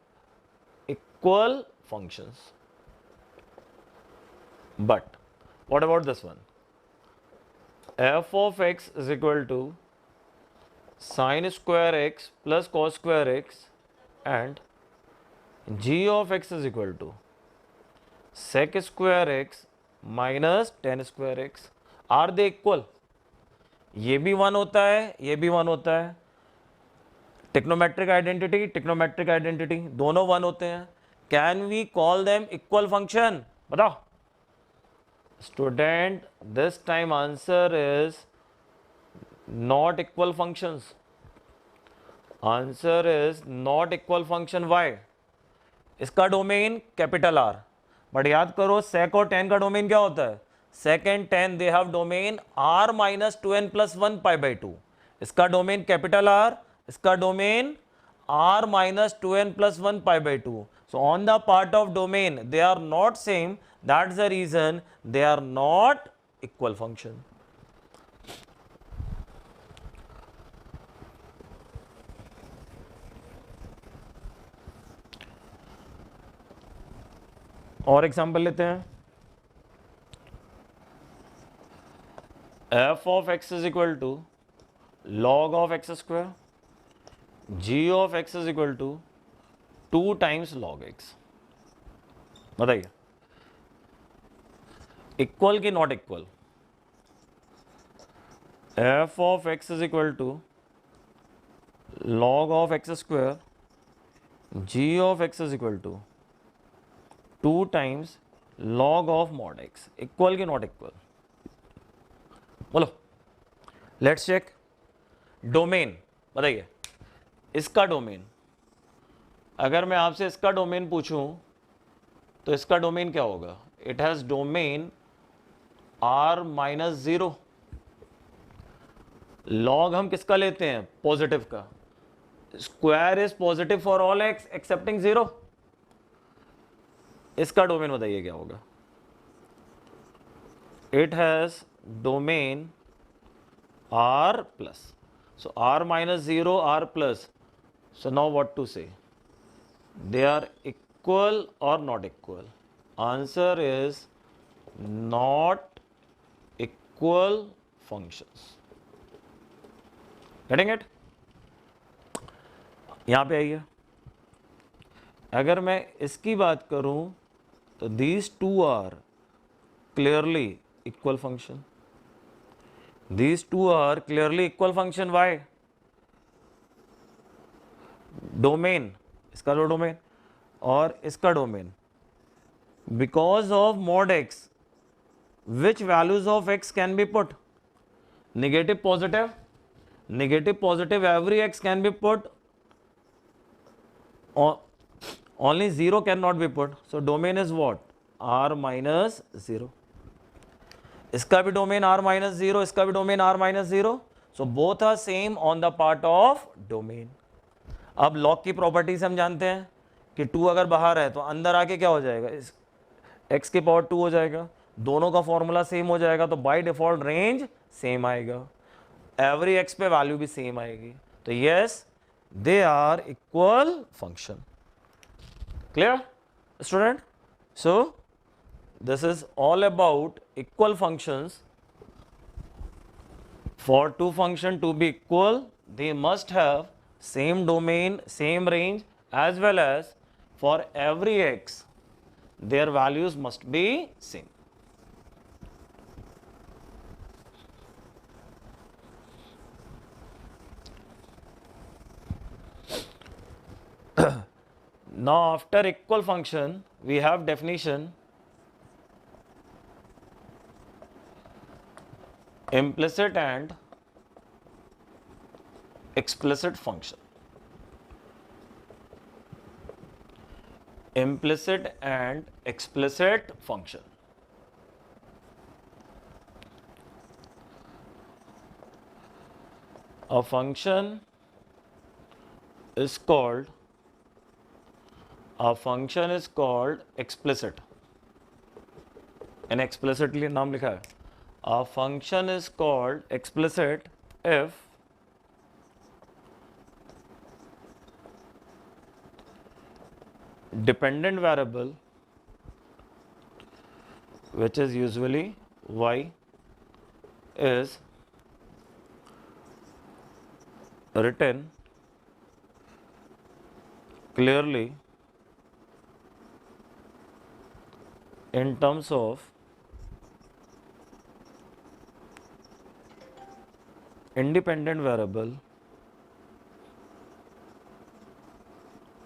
equal functions. But what about this one? F of x is equal to sin square x plus cos square x and g of x is equal to sec square x minus tan square x. Are they equal? ये भी 1 होता है, ये भी 1 होता है. टिक्नोमेट्रिक identity दोनों 1 होते हैं. Can we call them equal function? बताओ student. This time answer is not equal functions. Answer is not equal function. Why? इसका डोमेन कैपिटल आर. बट याद करो सेक और टेन का डोमेन क्या होता है? second 10 they have domain r minus 2n plus 1 pi by 2. इसका डोमेन कैपिटल R, इसका domain r minus 2n plus 1 pi by 2. So on the part of domain they are not same, that's the reason they are not equal function. और example लेते हैं. f of x is equal to log of x square, g of x is equal to 2 times log x. बताइए equal कि not equal. f of x is equal to log of x square, g of x is equal to 2 times log of mod x. Equal कि not equal? बोलो. Let's check. Domain बताइए, इसका domain, अगर मैं आपसे इसका domain पूछूं तो इसका डोमेन क्या होगा? It has domain r minus 0. Log हम किसका लेते हैं? पॉजिटिव का. Square is positive for all x accepting 0. इसका डोमेन बताइए क्या होगा? It has domain r plus. So r minus 0, r plus. So now what to say? They are equal or not equal? Answer is not equal functions. Getting it? यहाँ पे आइए. अगर मैं इसकी बात करूं तो these two are clearly equal function. These two are clearly equal function. Why? Domain, इसका जो डोमेन और इसका domain, because of mod x, which values of x can be put? Negative, positive. Negative, positive, every x can be put. Only 0 cannot be put. So domain is what? r minus 0. इसका भी domain r minus 0, इसका भी domain r minus 0. So both are same on the part of domain. अब log की property से हम जानते हैं कि 2 अगर बाहर है तो अंदर आके क्या हो जाएगा? इस x की पावर 2 हो जाएगा. दोनों का फॉर्मूला सेम हो जाएगा तो बाय डिफॉल्ट रेंज सेम आएगा. एवरी x पे वैल्यू भी सेम आएगी. तो yes, they are equal function. Clear student? So this is all about equal functions. For two functions to be equal, they must have same domain, same range, as well as for every x, their values must be same. Now after equal function, we have definition. Implicit and explicit function. Implicit and explicit function. A function is called explicit. And explicitly नाम लिखा है. A function is called explicit if dependent variable, which is usually y, is written clearly in terms of independent variable,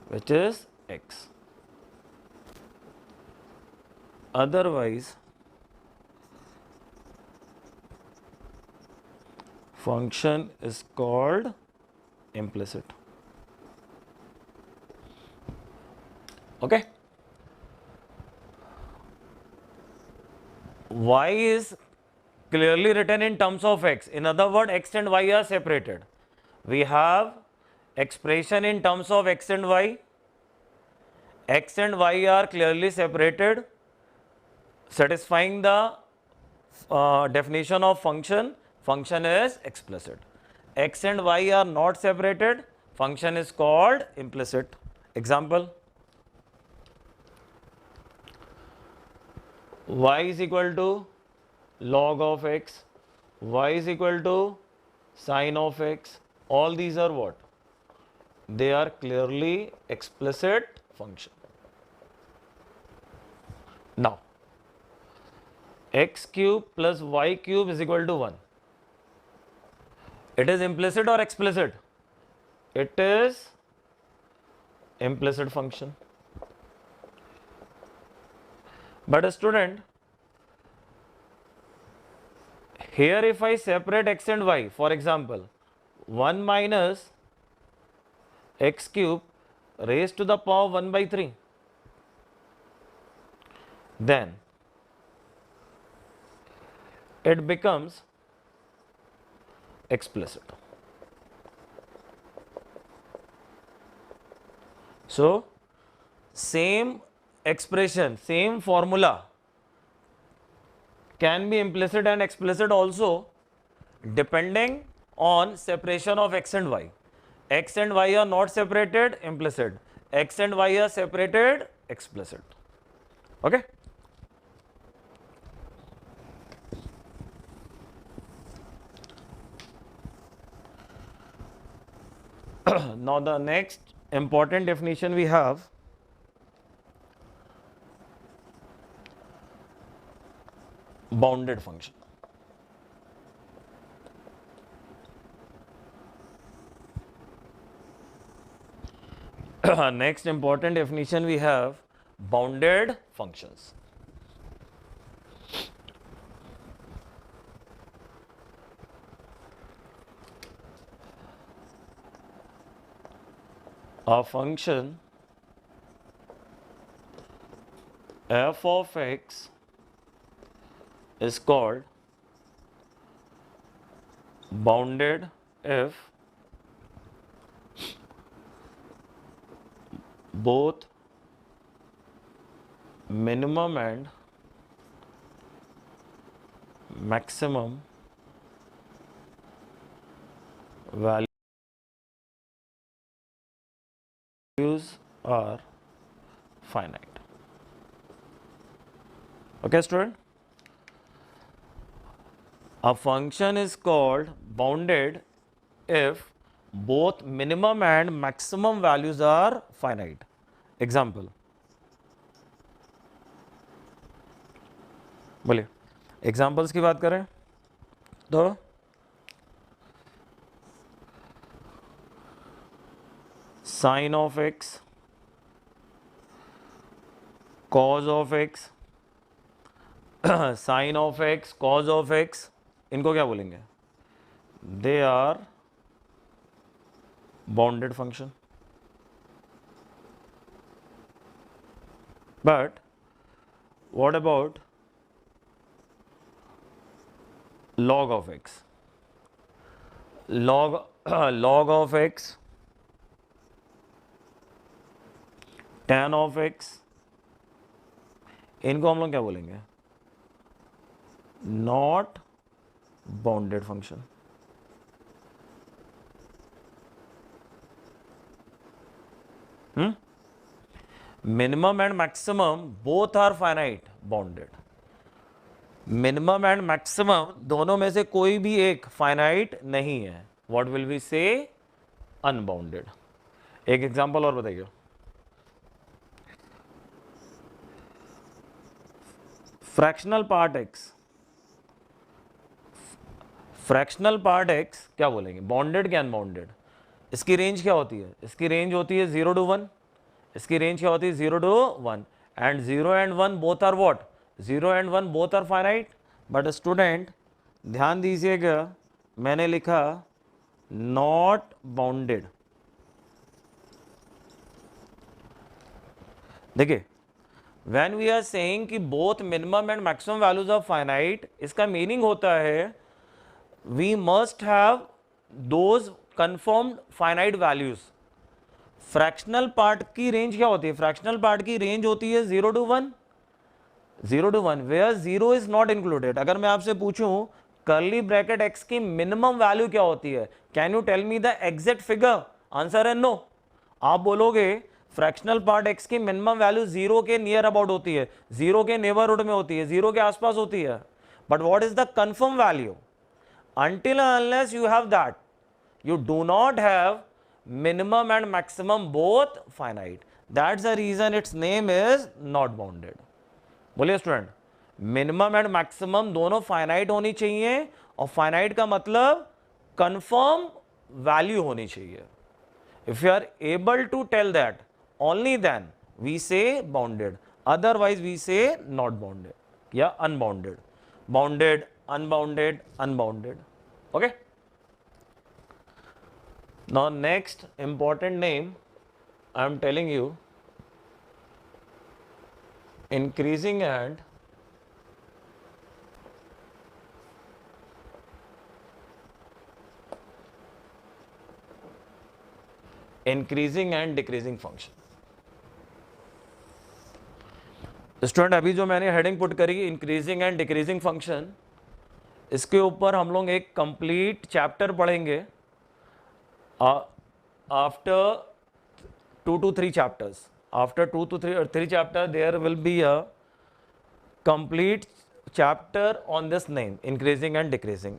which is x. Otherwise, function is called implicit. Okay. y is clearly written in terms of x. In other words, x and y are separated. We have expression in terms of x and y. X and y are clearly separated, satisfying the definition of function. Function is explicit. X and y are not separated, function is called implicit. Example, y is equal to log of x, y is equal to sine of x. All these are what? They are clearly explicit function. Now, x cube plus y cube is equal to 1. It is implicit or explicit? It is implicit function. But a student, here if I separate x and y, for example, 1 minus x cube raised to the power 1 by 3, then it becomes explicit. So, same expression, same formula can be implicit and explicit also, depending on separation of x and y. X and y are not separated, implicit. X and y are separated, explicit. Okay? Now the next important definition we have, bounded function. Next important definition we have, bounded functions. A function f of x is called bounded if both minimum and maximum values are finite. Okay, student? A function is called bounded if both minimum and maximum values are finite. Example, बोलिए examples की बात करें तो sine of X, cos of X, sine of X, cos of X, इनको क्या बोलेंगे? They are bounded function. But what about log of x? Log of x, tan of x, इनको हम लोग क्या बोलेंगे? Not bounded function. Minimum and maximum both are finite, bounded. Minimum and maximum दोनों में से कोई भी एक फाइनाइट नहीं है. व्हाट विल वी से? अनबाउंडेड. एक एग्जांपल और बताइए. Fractional part x, fractional part x क्या बोलेंगे? बाउंडेड क्या अनबाउंडेड? इसकी रेंज क्या होती है? इसकी रेंज होती है 0 to 1. इसकी रेंज क्या होती है? 0 to 1. And 0 and 1 both are what? 0 and 1 both are finite. But student ध्यान दीजिएगा, मैंने लिखा नॉट बाउंडेड. देखिए व्हेन वी आर सेइंग कि both minimum and maximum values of finite, इसका मीनिंग होता है we must have those confirmed finite values. Fractional part की रेंज क्या होती है? फ्रैक्शनल पार्ट की रेंज होती है 0 to 1, 0 to 1, where 0 is not included. अगर मैं आपसे पूछूं कर्ली ब्रैकेट x की मिनिमम वैल्यू क्या होती है, can you tell me the exact figure? Answer है नो। आप बोलोगे फ्रैक्शनल पार्ट x की मिनिमम वैल्यू 0 के नियर अबाउट होती है, 0 के नेबरहुड में होती है, 0 के आसपास होती है, but what is the confirm value? Until and unless you have that, you do not have minimum and maximum both finite. That's the reason its name is not bounded. बोलिए स्टूडेंट, मिनिमम एंड मैक्सिमम दोनों finite होनी चाहिए, और finite का मतलब confirm value होनी चाहिए। If you are able to tell that, only then we say bounded, otherwise we say not bounded या unbounded, bounded, unbounded, unbounded. Okay, now next important name I am telling you, increasing and decreasing function. Student अभी जो मैंने heading put करी increasing and decreasing function, इसके ऊपर हम लोग एक कंप्लीट चैप्टर पढ़ेंगे after 2 to 3 chapters. After 2 to 3 chapters, there will be a complete chapter on this name, increasing and decreasing.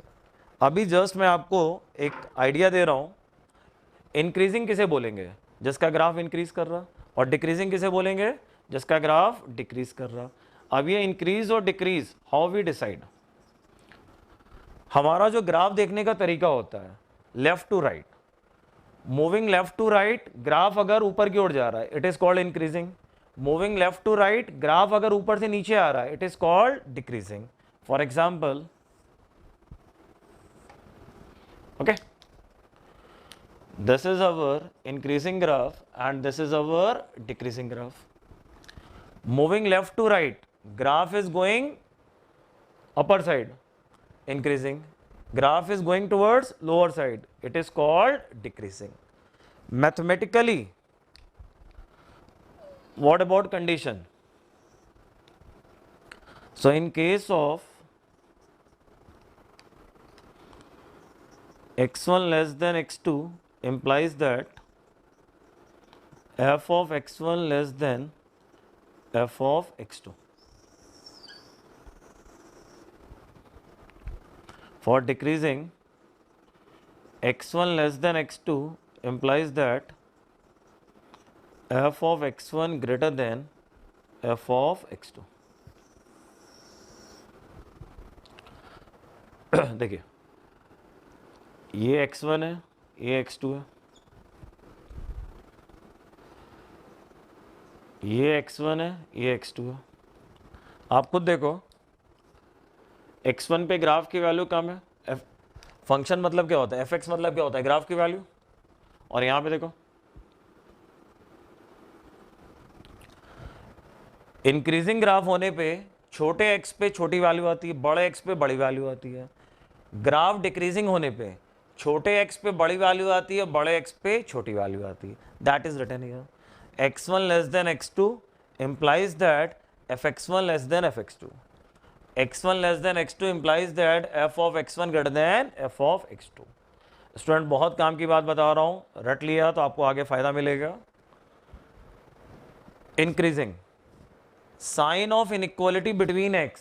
अभी जस्ट मैं आपको एक आइडिया दे रहा हूँ। इंक्रीजिंग किसे बोलेंगे? जिसका ग्राफ इंक्रीज कर रहा, और डिक्रीजिंग किसे बोलेंगे? जिसका ग्राफ डिक्रीज कर रहा। अब ये इंक्रीज और डिक्रीज हाउ वी डिसाइड? हमारा जो ग्राफ देखने का तरीका होता है left to right, moving left to right, graph अगर ऊपर की ओर जा रहा है it is called increasing. Moving left to right, graph अगर ऊपर से नीचे आ रहा है it is called decreasing. For example, okay, this is our increasing graph and this is our decreasing graph. Moving left to right, graph is going upper side, increasing. Graph is going towards lower side, it is called decreasing. Mathematically, what about condition? So in case of x1 less than x2 implies that f of x1 less than f of x2. For decreasing, x1 less than x2 implies that f of x1 greater than f of x2. देखिए, ये x1 है, ये x2 है, ये x1 है, ये x2 है। आप खुद देखो, x1 पे ग्राफ की वैल्यू कम है, फंक्शन मतलब क्या होता है, fx मतलब क्या होता है, ग्राफ की वैल्यू। और यहाँ पे देखो, इंक्रीजिंग ग्राफ होने पे छोटे x पे छोटी वैल्यू आती है, बड़े x पे बड़ी वैल्यू आती है। ग्राफ डिक्रीजिंग होने पे छोटे x पे बड़ी वैल्यू आती है, बड़े x पे छोटी वैल्यू आती है। That is written here, x1 less than x2 implies that fx1 less than fx2. x1 less than x2 implies that f of x1 greater than f of x2. Student बहुत काम की बात बता रहा हूँ, रट लिया तो आपको आगे फायदा मिलेगा। Increasing, sign of inequality between x,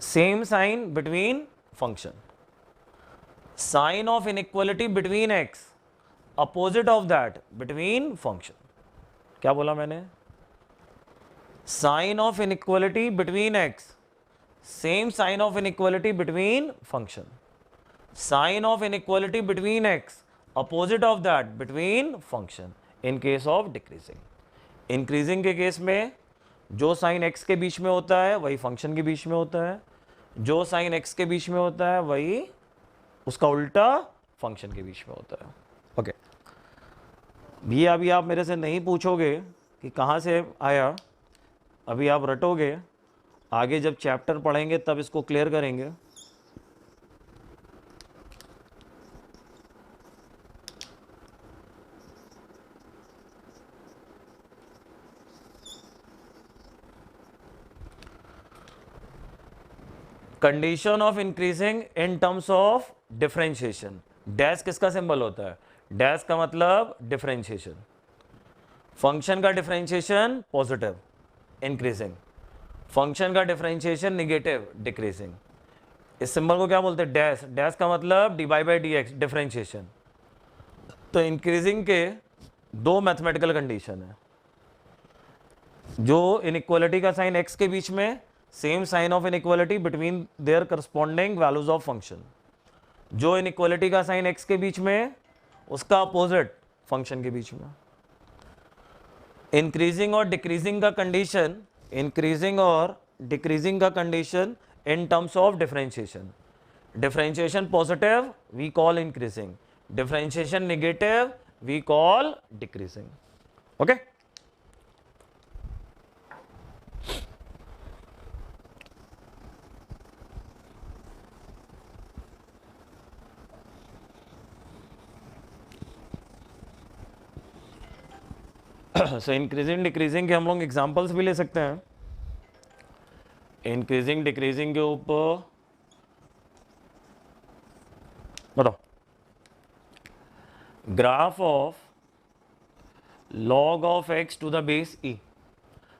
same sign between function. Sign of inequality between x, opposite of that between function. क्या बोला मैंने? Sign of inequality between x, same sign of inequality between function. Sign of inequality between x, opposite of that between function. In case of decreasing. Increasing के case में जो sign x के बीच में होता है वही फंक्शन के बीच में होता है, जो साइन x के बीच में होता है वही उसका उल्टा फंक्शन के बीच में होता है। ओके, ये अभी आप मेरे से नहीं पूछोगे कि कहाँ से आया, अभी आप रटोगे, आगे जब चैप्टर पढ़ेंगे तब इसको क्लियर करेंगे। Condition of increasing in terms of differentiation. Dash किसका सिंबल होता है? डैश का मतलब डिफरेंशिएशन। फंक्शन का डिफरेंशिएशन पॉजिटिव इंक्रीजिंग, फंक्शन का डिफरेंशिएशन निगेटिव डिक्रीजिंग। इस सिंबल को क्या बोलते हैं? डैश। डैश का मतलब d y by d x differentiation. तो इंक्रीजिंग के दो मैथमेटिकल कंडीशन है, जो इनइक्वालिटी का साइन एक्स के बीच में, same sign of inequality between their corresponding values of function. जो इनइक्वालिटी का साइन एक्स के बीच में, उसका अपोजिट फंक्शन के बीच में। इंक्रीजिंग और डिक्रीजिंग का कंडीशन, इंक्रीजिंग और डिक्रीजिंग का condition in terms of differentiation. Differentiation positive we call increasing, differentiation negative we call decreasing. Okay, so increasing decreasing के हम लोग एग्जांपल्स भी ले सकते हैं। इंक्रीजिंग डिक्रीजिंग के ऊपर बताओ, graph of log of x to the base e,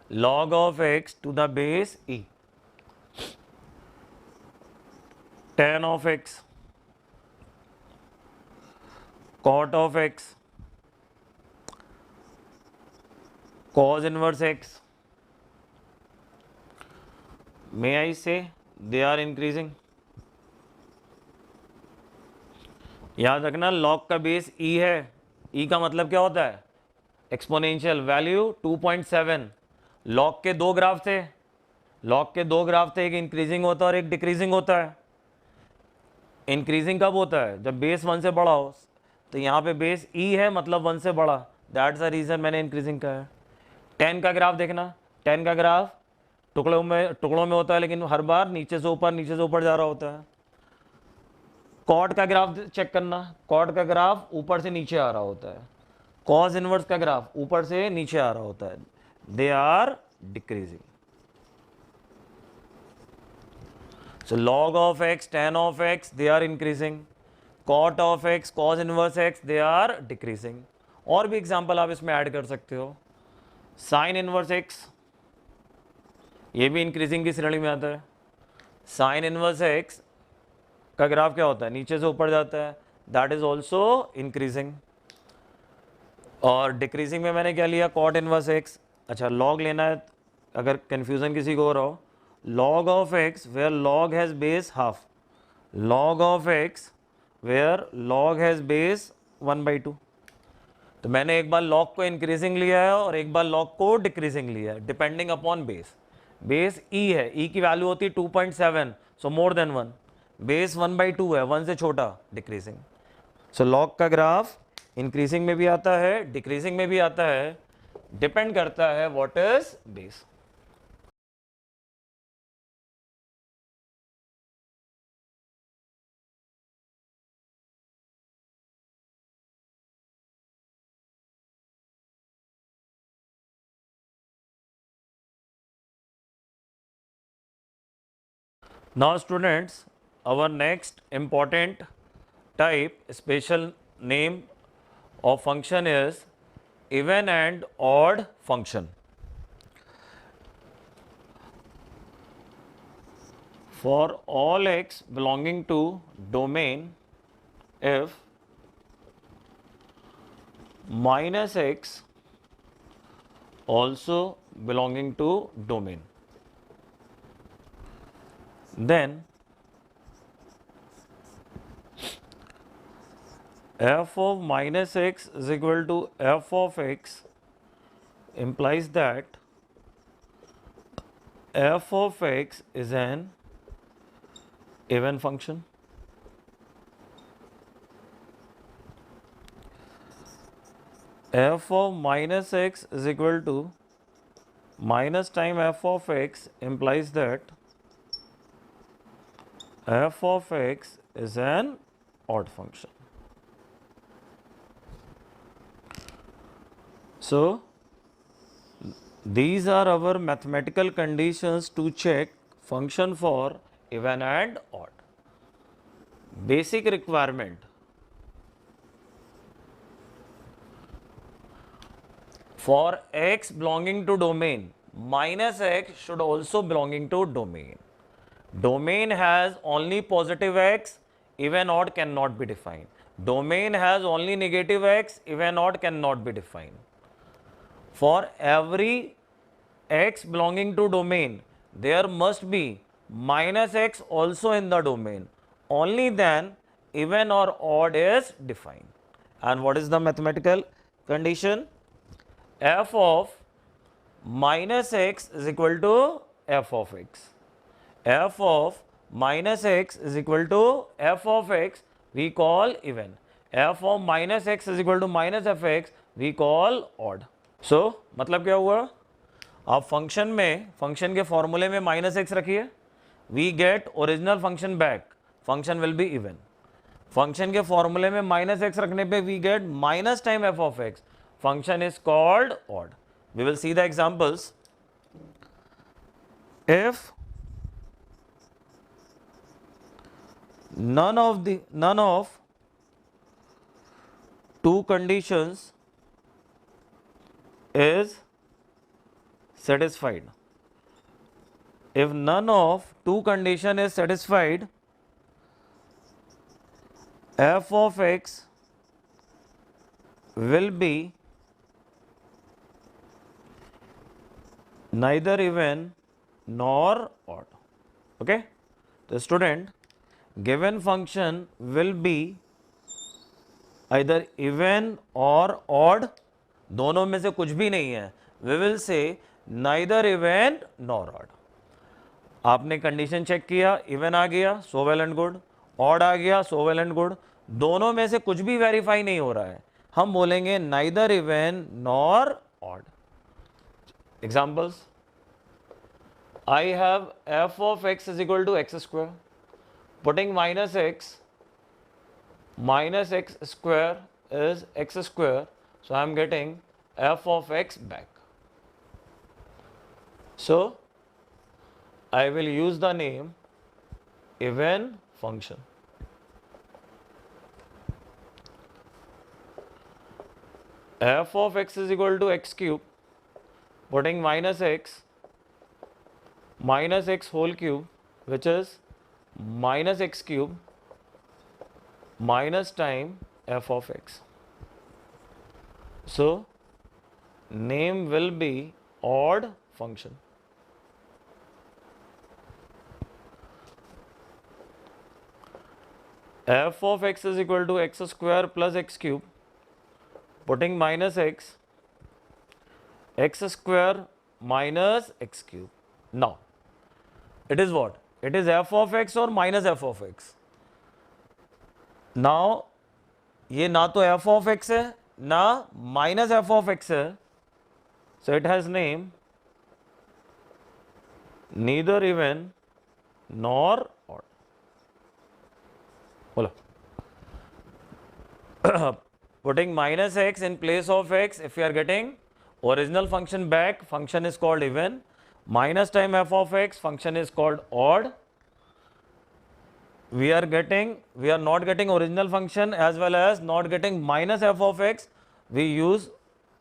log of x to the base e, tan of x, cot of x, cos inverse x, may I say they are increasing। याद रखना log का base e है, e का मतलब क्या होता है? Exponential value 2.7। Log के दो ग्राफ थे, लॉग के दो ग्राफ थे, एक इंक्रीजिंग होता है और एक डिक्रीजिंग होता है। इंक्रीजिंग कब होता है? जब बेस 1 से बड़ा हो। तो यहाँ पे बेस ई है मतलब 1 से बड़ा, दैट्स द रीजन मैंने इंक्रीजिंग कहा है। 10 का ग्राफ देखना, 10 का ग्राफ टुकड़ों में होता है, लेकिन हर बार नीचे से ऊपर जा रहा होता है। कॉट का ग्राफ चेक करना, कॉट का ग्राफ ऊपर से नीचे आ रहा होता है। कॉस इनवर्स का ग्राफ ऊपर से नीचे आ रहा होता है, they are decreasing. So log of x, tan of x, they are increasing, cot of x, cos inverse x, they are decreasing। और भी एग्जांपल आप इसमें ऐड कर सकते हो। sin इनवर्स x, ये भी इंक्रीजिंग की श्रेणी में आता है। sin इनवर्स x का ग्राफ क्या होता है? नीचे से ऊपर जाता है, दैट इज ऑल्सो इंक्रीजिंग। और डिक्रीजिंग में मैंने क्या लिया? Cot inverse x. अच्छा, लॉग लेना है अगर कंफ्यूजन किसी को हो रहा हो, log of x where log has base half, log of x where log has base 1/2। तो मैंने एक बार लॉग को इंक्रीजिंग लिया है और एक बार लॉग को डिक्रीजिंग लिया है, डिपेंडिंग अपॉन बेस। बेस ई है, ई की वैल्यू होती है 2.7, सो मोर देन 1। बेस 1/2 है, 1 से छोटा, डिक्रीजिंग। सो लॉग का ग्राफ इंक्रीजिंग में भी आता है, डिक्रीजिंग में भी आता है, डिपेंड करता है what is base. Now students, our next important type, special name of function is even and odd function। For all x belonging to domain if minus x also belonging to domain, then f of minus x is equal to f of x implies that f of x is an even function। f of minus x is equal to minus time f of x implies that f of x is an odd function. So, these are our mathematical conditions to check function for even and odd. Basic requirement. For x belonging to domain, minus x should also belonging to domain. Domain has only positive x, even odd cannot be defined. Domain has only negative x, even odd cannot be defined. For every x belonging to domain, there must be minus x also in the domain. Only then even or odd is defined. And what is the mathematical condition? F of minus x is equal to f of x. F of minus x is equal to f of x, we call even. F of minus x is equal to minus f x, we call odd. So, मतलब क्या हुआ? आप function में, function के फॉर्मूले में minus x रखिए, we get original function back, function will be even. Function के फॉर्मूले में माइनस एक्स रखने पे we get minus time f of x, function is called odd. We will see the examples. If none of two conditions is satisfied. If none of two condition is satisfied, f of x will be neither even nor odd. Okay? The student, given function will be either even or odd, दोनों में से कुछ भी नहीं है. We will say neither even nor odd. आपने condition check किया, even आ गया, so well and good, odd आ गया, सो वेल एंड गुड, दोनों में से कुछ भी वेरीफाई नहीं हो रहा है, हम बोलेंगे neither even nor odd. Examples, I have f of x is equal to x square, putting minus x square is x square, so I am getting f of x back. So I will use the name even function. F of x is equal to x cube, putting minus x whole cube, which is minus x cube minus time f of x. So name will be odd function. F of x is equal to x square plus x cube, putting minus x square minus x cube. Now it is what? It is f of x or minus f of x. Now ये ना तो f of x है ना minus f of x है, so it has name neither even nor odd. बोलो. Putting minus x in place of x, if we are getting original function back, function is called even. Minus time f of x, function is called odd. We are not getting original function as well as not getting minus f of x. We use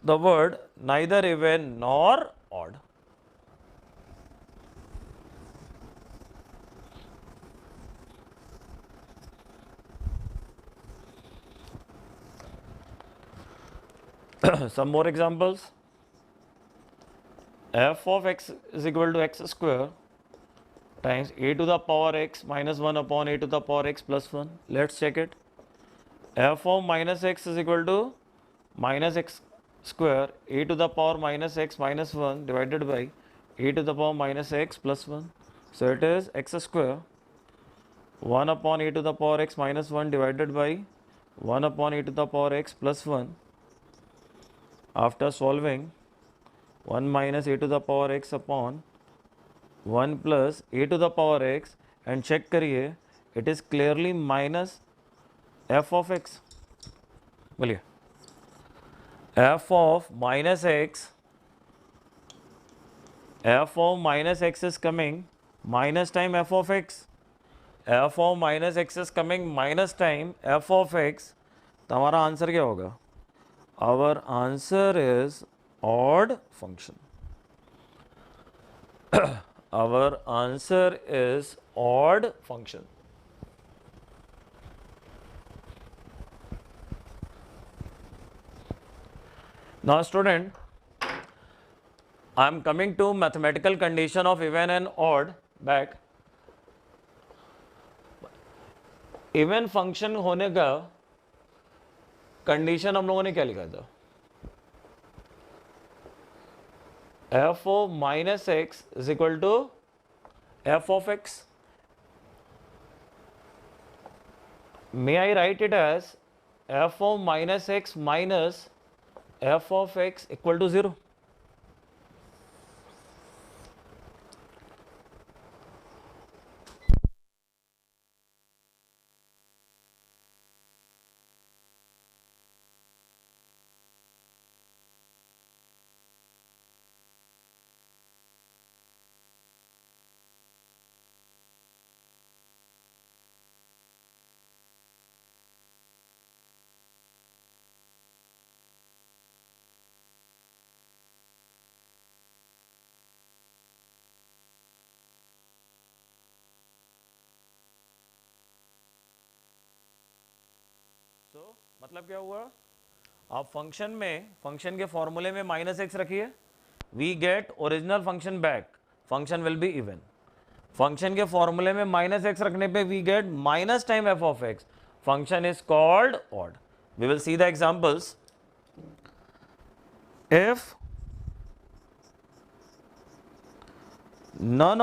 the word neither even nor odd. Some more examples. F of x is equal to x square times a to the power x minus 1 upon a to the power x plus 1. Let's check it. F of minus x is equal to minus x square a to the power minus x minus 1 divided by a to the power minus x plus 1. So it is x square 1 upon a to the power x minus 1 divided by 1 upon a to the power x plus 1. after solving 1 minus a to the power x upon 1 plus a to the power x and check करिए it is clearly minus f of x. बोलिए f of minus x is coming minus time f of x. f of minus x is coming minus time f of x. तो हमारा answer क्या होगा? Our answer is odd function. Our answer is odd function. Now student, I am coming to mathematical condition of even and odd back. Even function होने का condition हम लोगों ने क्या लिखा था? f of minus x is equal to f of x. May I write it as f of minus x minus f of x equal to 0? मतलब क्या हुआ? आप फंक्शन में फंक्शन के फॉर्मूले में माइनस एक्स रखिए, we get original function back, function will be even. Function के फॉर्मूले में माइनस एक्स रखने पे we get minus time f of x, function is called odd. We will see the examples. If none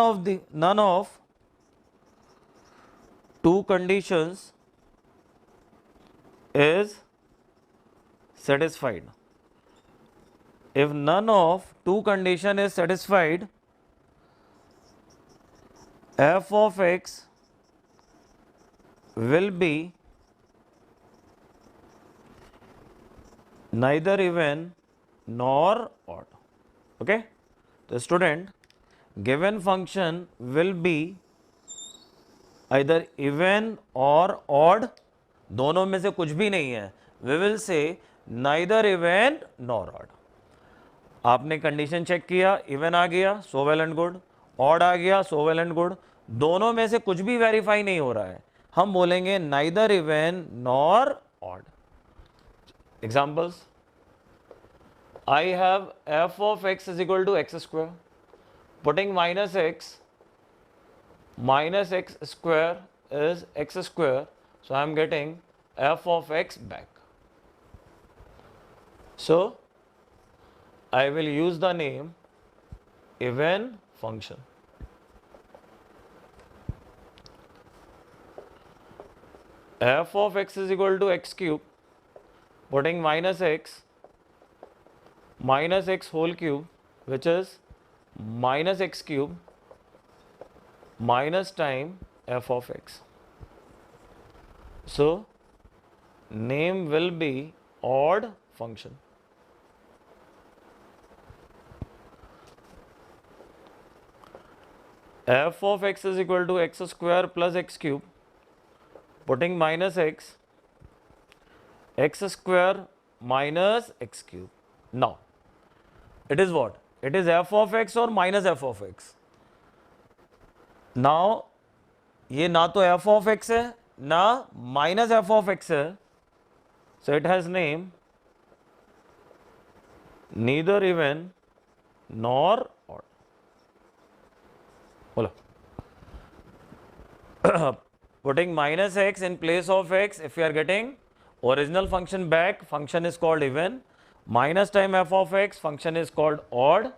of two conditions is satisfied. If none of two condition is satisfied, f of x will be neither even nor odd. Okay? The student, given function will be either even or odd. दोनों में से कुछ भी नहीं है. We will say neither even nor odd. आपने condition check किया, even आ गया, so well and good. Odd आ गया, so well and good. दोनों में से कुछ भी वेरीफाई नहीं हो रहा है, हम बोलेंगे neither even nor odd. Examples. I have f of x is equal to x square. Putting minus x square is x square. So I am getting f of x back. So I will use the name even function. F of x is equal to x cube. Putting minus x whole cube, which is minus x cube minus time f of x. So name will be odd function. F of x is equal to x square plus x cube. Putting minus x square minus x cube. Now it is what? It is f of x or minus f of x. Now ये ना तो f of x है ना minus f of x है, so it has name neither even nor odd. बोलो. Putting minus x in place of x, if we are getting original function back, function is called even. Minus time f of x, function is called odd.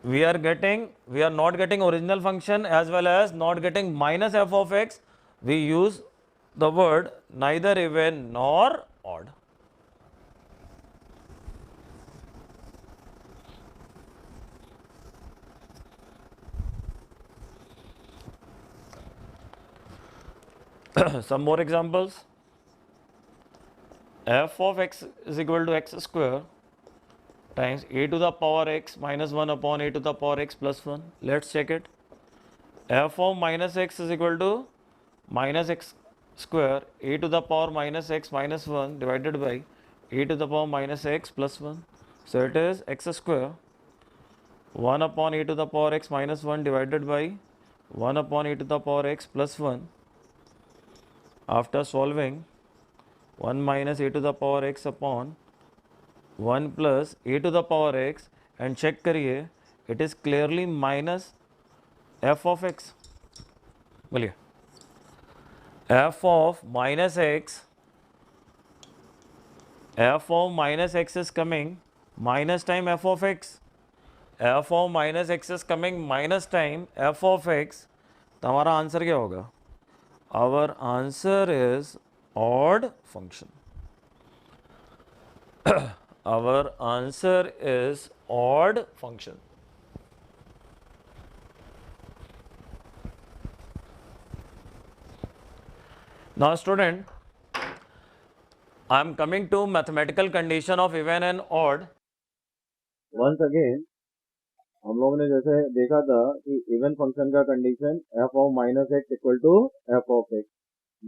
We are not getting original function as well as not getting minus f of x. We use the word neither even nor odd. Some more examples. F of x is equal to x square times a to the power x minus 1 upon a to the power x plus 1. Let's check it. F of minus x is equal to minus x square a to the power minus x minus 1 divided by a to the power minus x plus 1. So it is x square 1 upon a to the power x minus 1 divided by 1 upon a to the power x plus 1. After solving, 1 minus a to the power x upon 1 plus a to the power x, and check करिए, it is clearly minus f of x. बोलिए, f of minus x is coming minus time f of x. f of minus x is coming minus time f of x. तो हमारा answer क्या होगा? Our answer is odd function. Our answer is odd function. Now student, I am coming to mathematical condition of even and odd. Once again, हम लोगों ने जैसे देखा था कि इवन फंक्शन का condition f of minus x equal to f of x.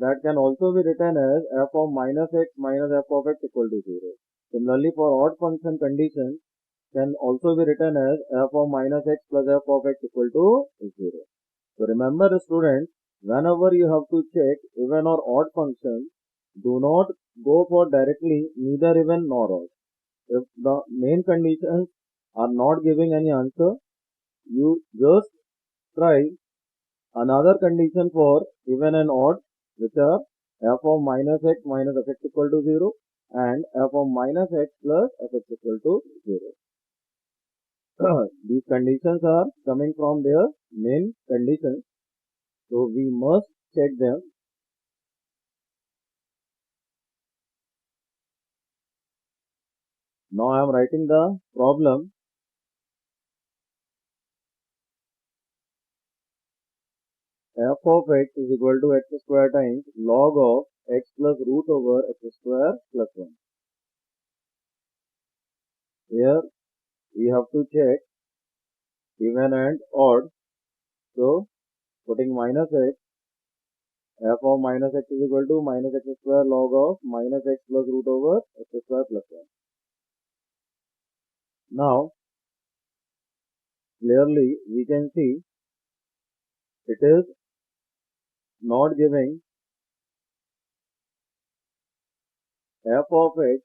That can also be written as f of minus x minus f of x equal to 0. Similarly, for odd function condition can also be written as f of minus x plus f of x equal to 0. So remember students, whenever you have to check even or odd function, do not go for directly neither even nor odd. If the main conditions are not giving any answer, you just try another condition for even and odd, which are f of minus x minus fx equal to 0 and f of minus x plus fx equal to 0. These conditions are coming from their main conditions, so we must check them. Now I am writing the problem. F of x is equal to x square times log of x plus root over x square plus 1. Here we have to check even and odd. So putting minus x, f of minus x is equal to minus x square log of minus x plus root over x square plus 1. Now clearly we can see it is not giving f of x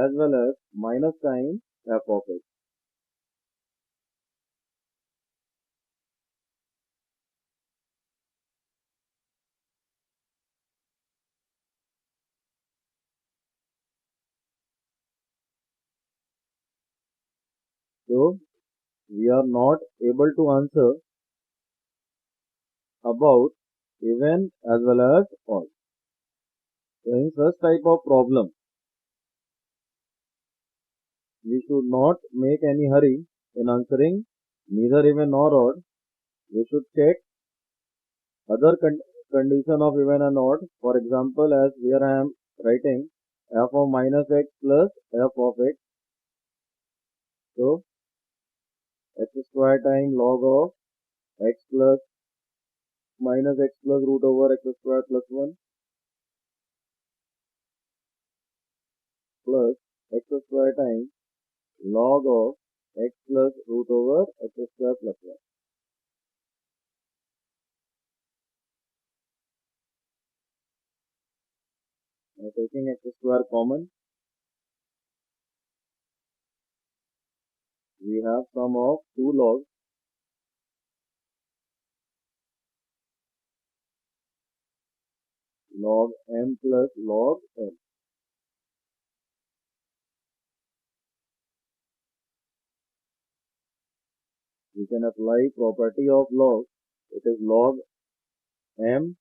as well as minus sign f of x. So we are not able to answer about even as well as odd. So in such type of problem, we should not make any hurry in answering neither even nor odd. We should check other condition of even and odd. For example, as here I am writing f of minus x plus f of x. So x square times log of x plus minus x plus root over x square plus 1 plus x square times log of x plus root over x square plus 1. Now taking x square common, we have sum of two logs. Log m plus log n. We can apply property of log. It is log m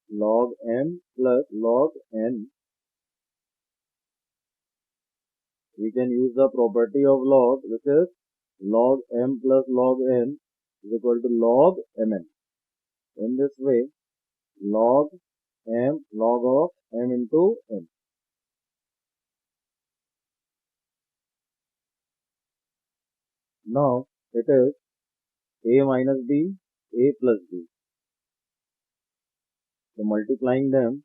plus log n. We can use the property of log, which is log m plus log n is equal to log mn. In this way, log m log of m into n. Now it is a minus b, a plus b. So multiplying them,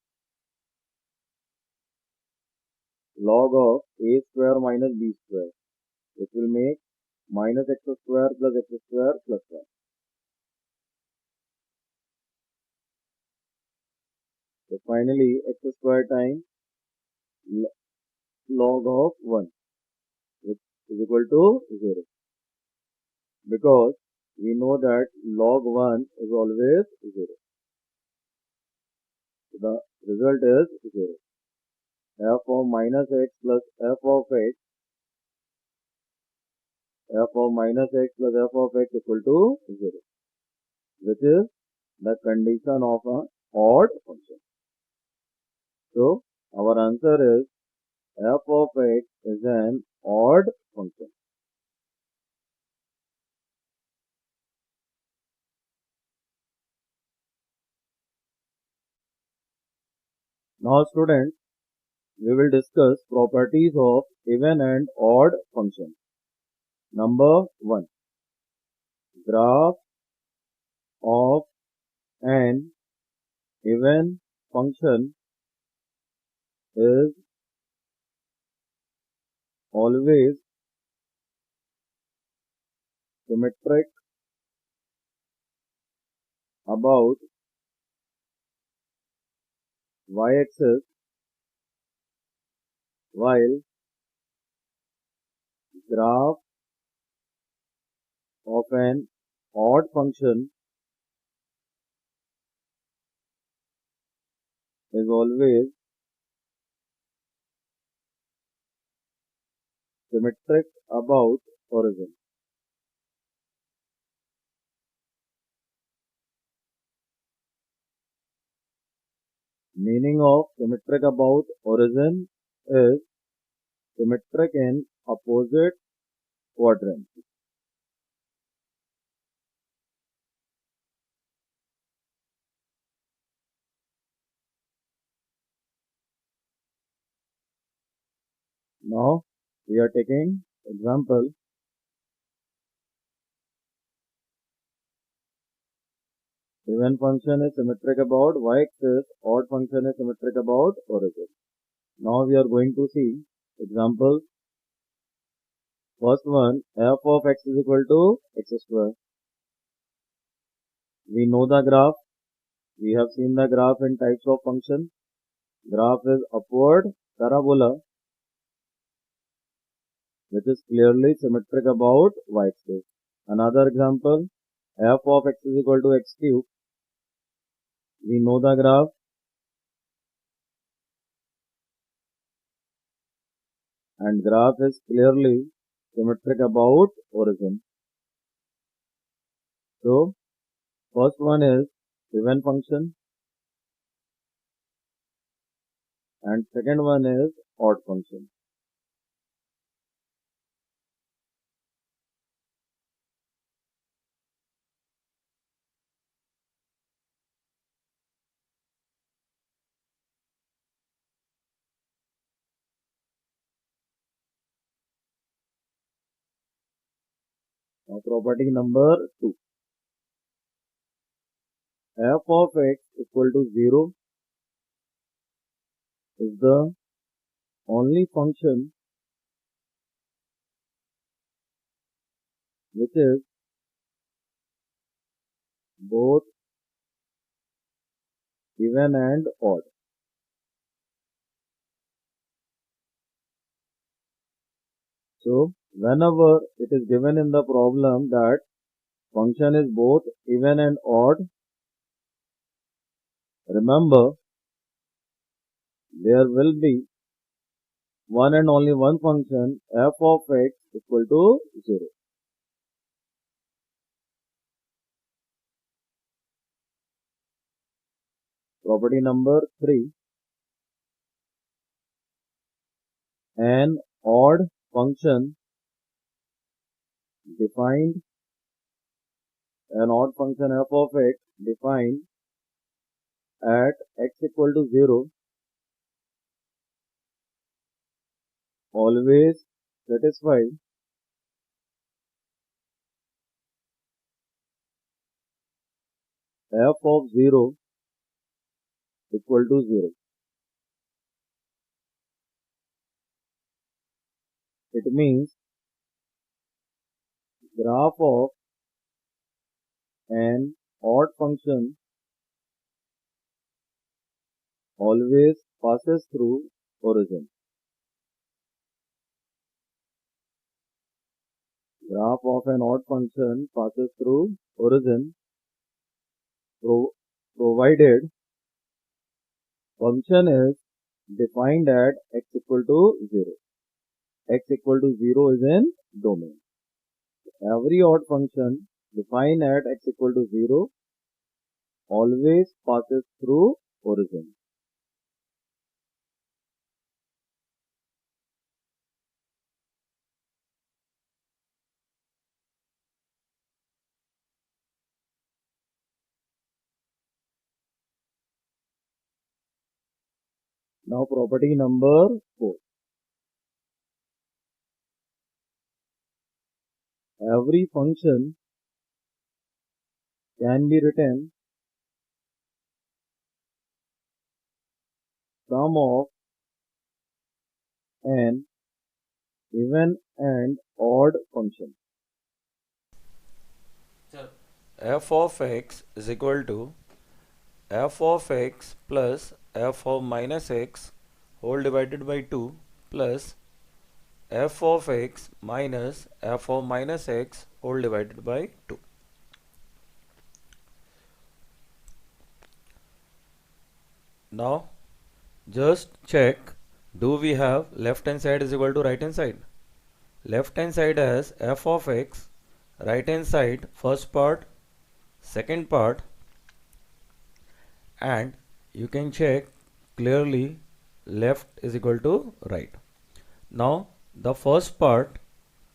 log of a square minus b square, which will make minus x square plus x square plus 1. So finally x square times log of 1, which is equal to 0. Because we know that log 1 is always 0. So the result is 0. F of minus x plus f of x, f of minus x plus f of x equal to 0, which is the condition of an odd function. So our answer is f of x is an odd function. Now students, we will discuss properties of even and odd functions. Number 1. Graph of an even function is always symmetric about y-axis, while graph of an odd function is always symmetric about origin. Meaning of symmetric about origin is symmetric in opposite quadrants. Now we are taking example. Even function is symmetric about y-axis, odd function is symmetric about origin. Now we are going to see examples. First one, f of x is equal to x square. We know the graph. We have seen the graph in types of function. Graph is upward parabola, which is clearly symmetric about y-axis. Another example, f of x is equal to x cube. We know the graph. And graph is clearly symmetric about origin. So, first one is even function and second one is odd function. Now property number 2. F of x equal to 0 is the only function which is both even and odd. So, whenever it is given in the problem that function is both even and odd, remember there will be one and only one function f of x equal to 0. Property number 3. An odd function defined, an odd function f of x defined at x equal to 0 always satisfy f of 0 equal to 0. It means graph of an odd function always passes through origin. Graph of an odd function passes through origin provided function is defined at x equal to 0. X equal to 0 is in domain. Every odd function defined at x equal to 0 always passes through origin. Now property number 4. Every function can be written sum of an even and odd function. F of x is equal to f of x plus f of minus x whole divided by 2 plus f of x minus f of minus x whole divided by 2. Now just check, do we have left hand side is equal to right hand side? Left hand side has f of x, right hand side first part, second part, and you can check clearly left is equal to right. Now the first part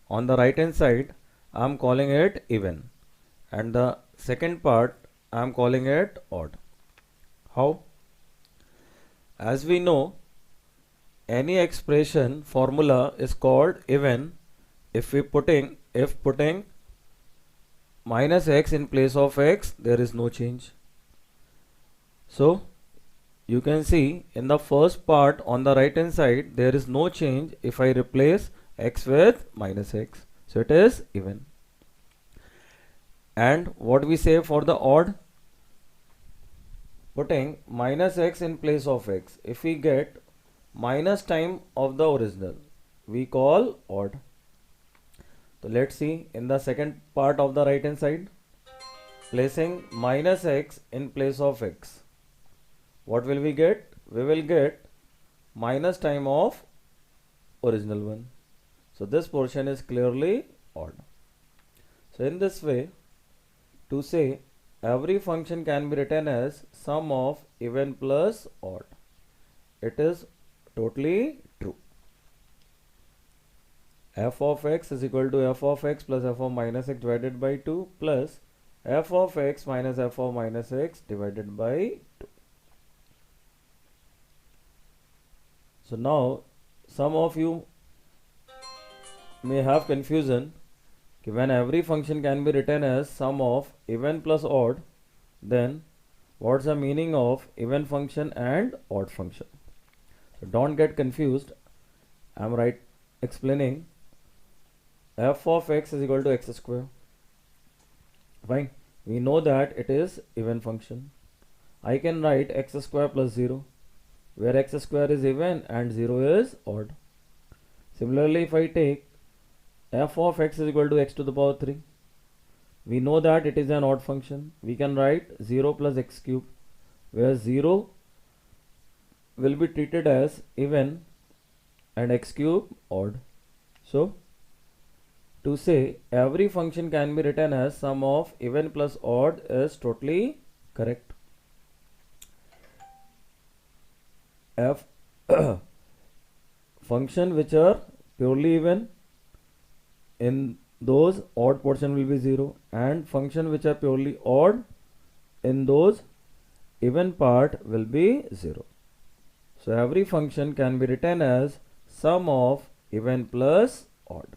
on the right hand side I am calling it even, and the second part I am calling it odd. How? As we know, any expression formula is called even if putting minus x in place of x, there is no change. So you can see in the first part on the right hand side there is no change if I replace x with minus x, so it is even. And what we say for the odd, putting minus x in place of x, if we get minus time of the original, we call odd. So let's see in the second part of the right hand side, placing minus x in place of x, what will we get? We will get minus time of original one. So this portion is clearly odd. So in this way, to say every function can be written as sum of even plus odd, it is totally true. F of x is equal to f of x plus f of minus x divided by 2 plus f of x minus f of minus x divided by 2. So now some of you may have confusion when every function can be written as sum of even plus odd, then what's the meaning of even function and odd function? So don't get confused. I'm right explaining. F of x is equal to x square. Fine. We know that it is even function. I can write x square plus 0, where x square is even and 0 is odd. Similarly, if I take f of x is equal to x to the power 3, we know that it is an odd function. We can write 0 plus x cube, where 0 will be treated as even and x cube odd. So to say every function can be written as sum of even plus odd is totally correct. F function which are purely even, in those odd portion will be 0, and function which are purely odd, in those even part will be 0. So every function can be written as sum of even plus odd.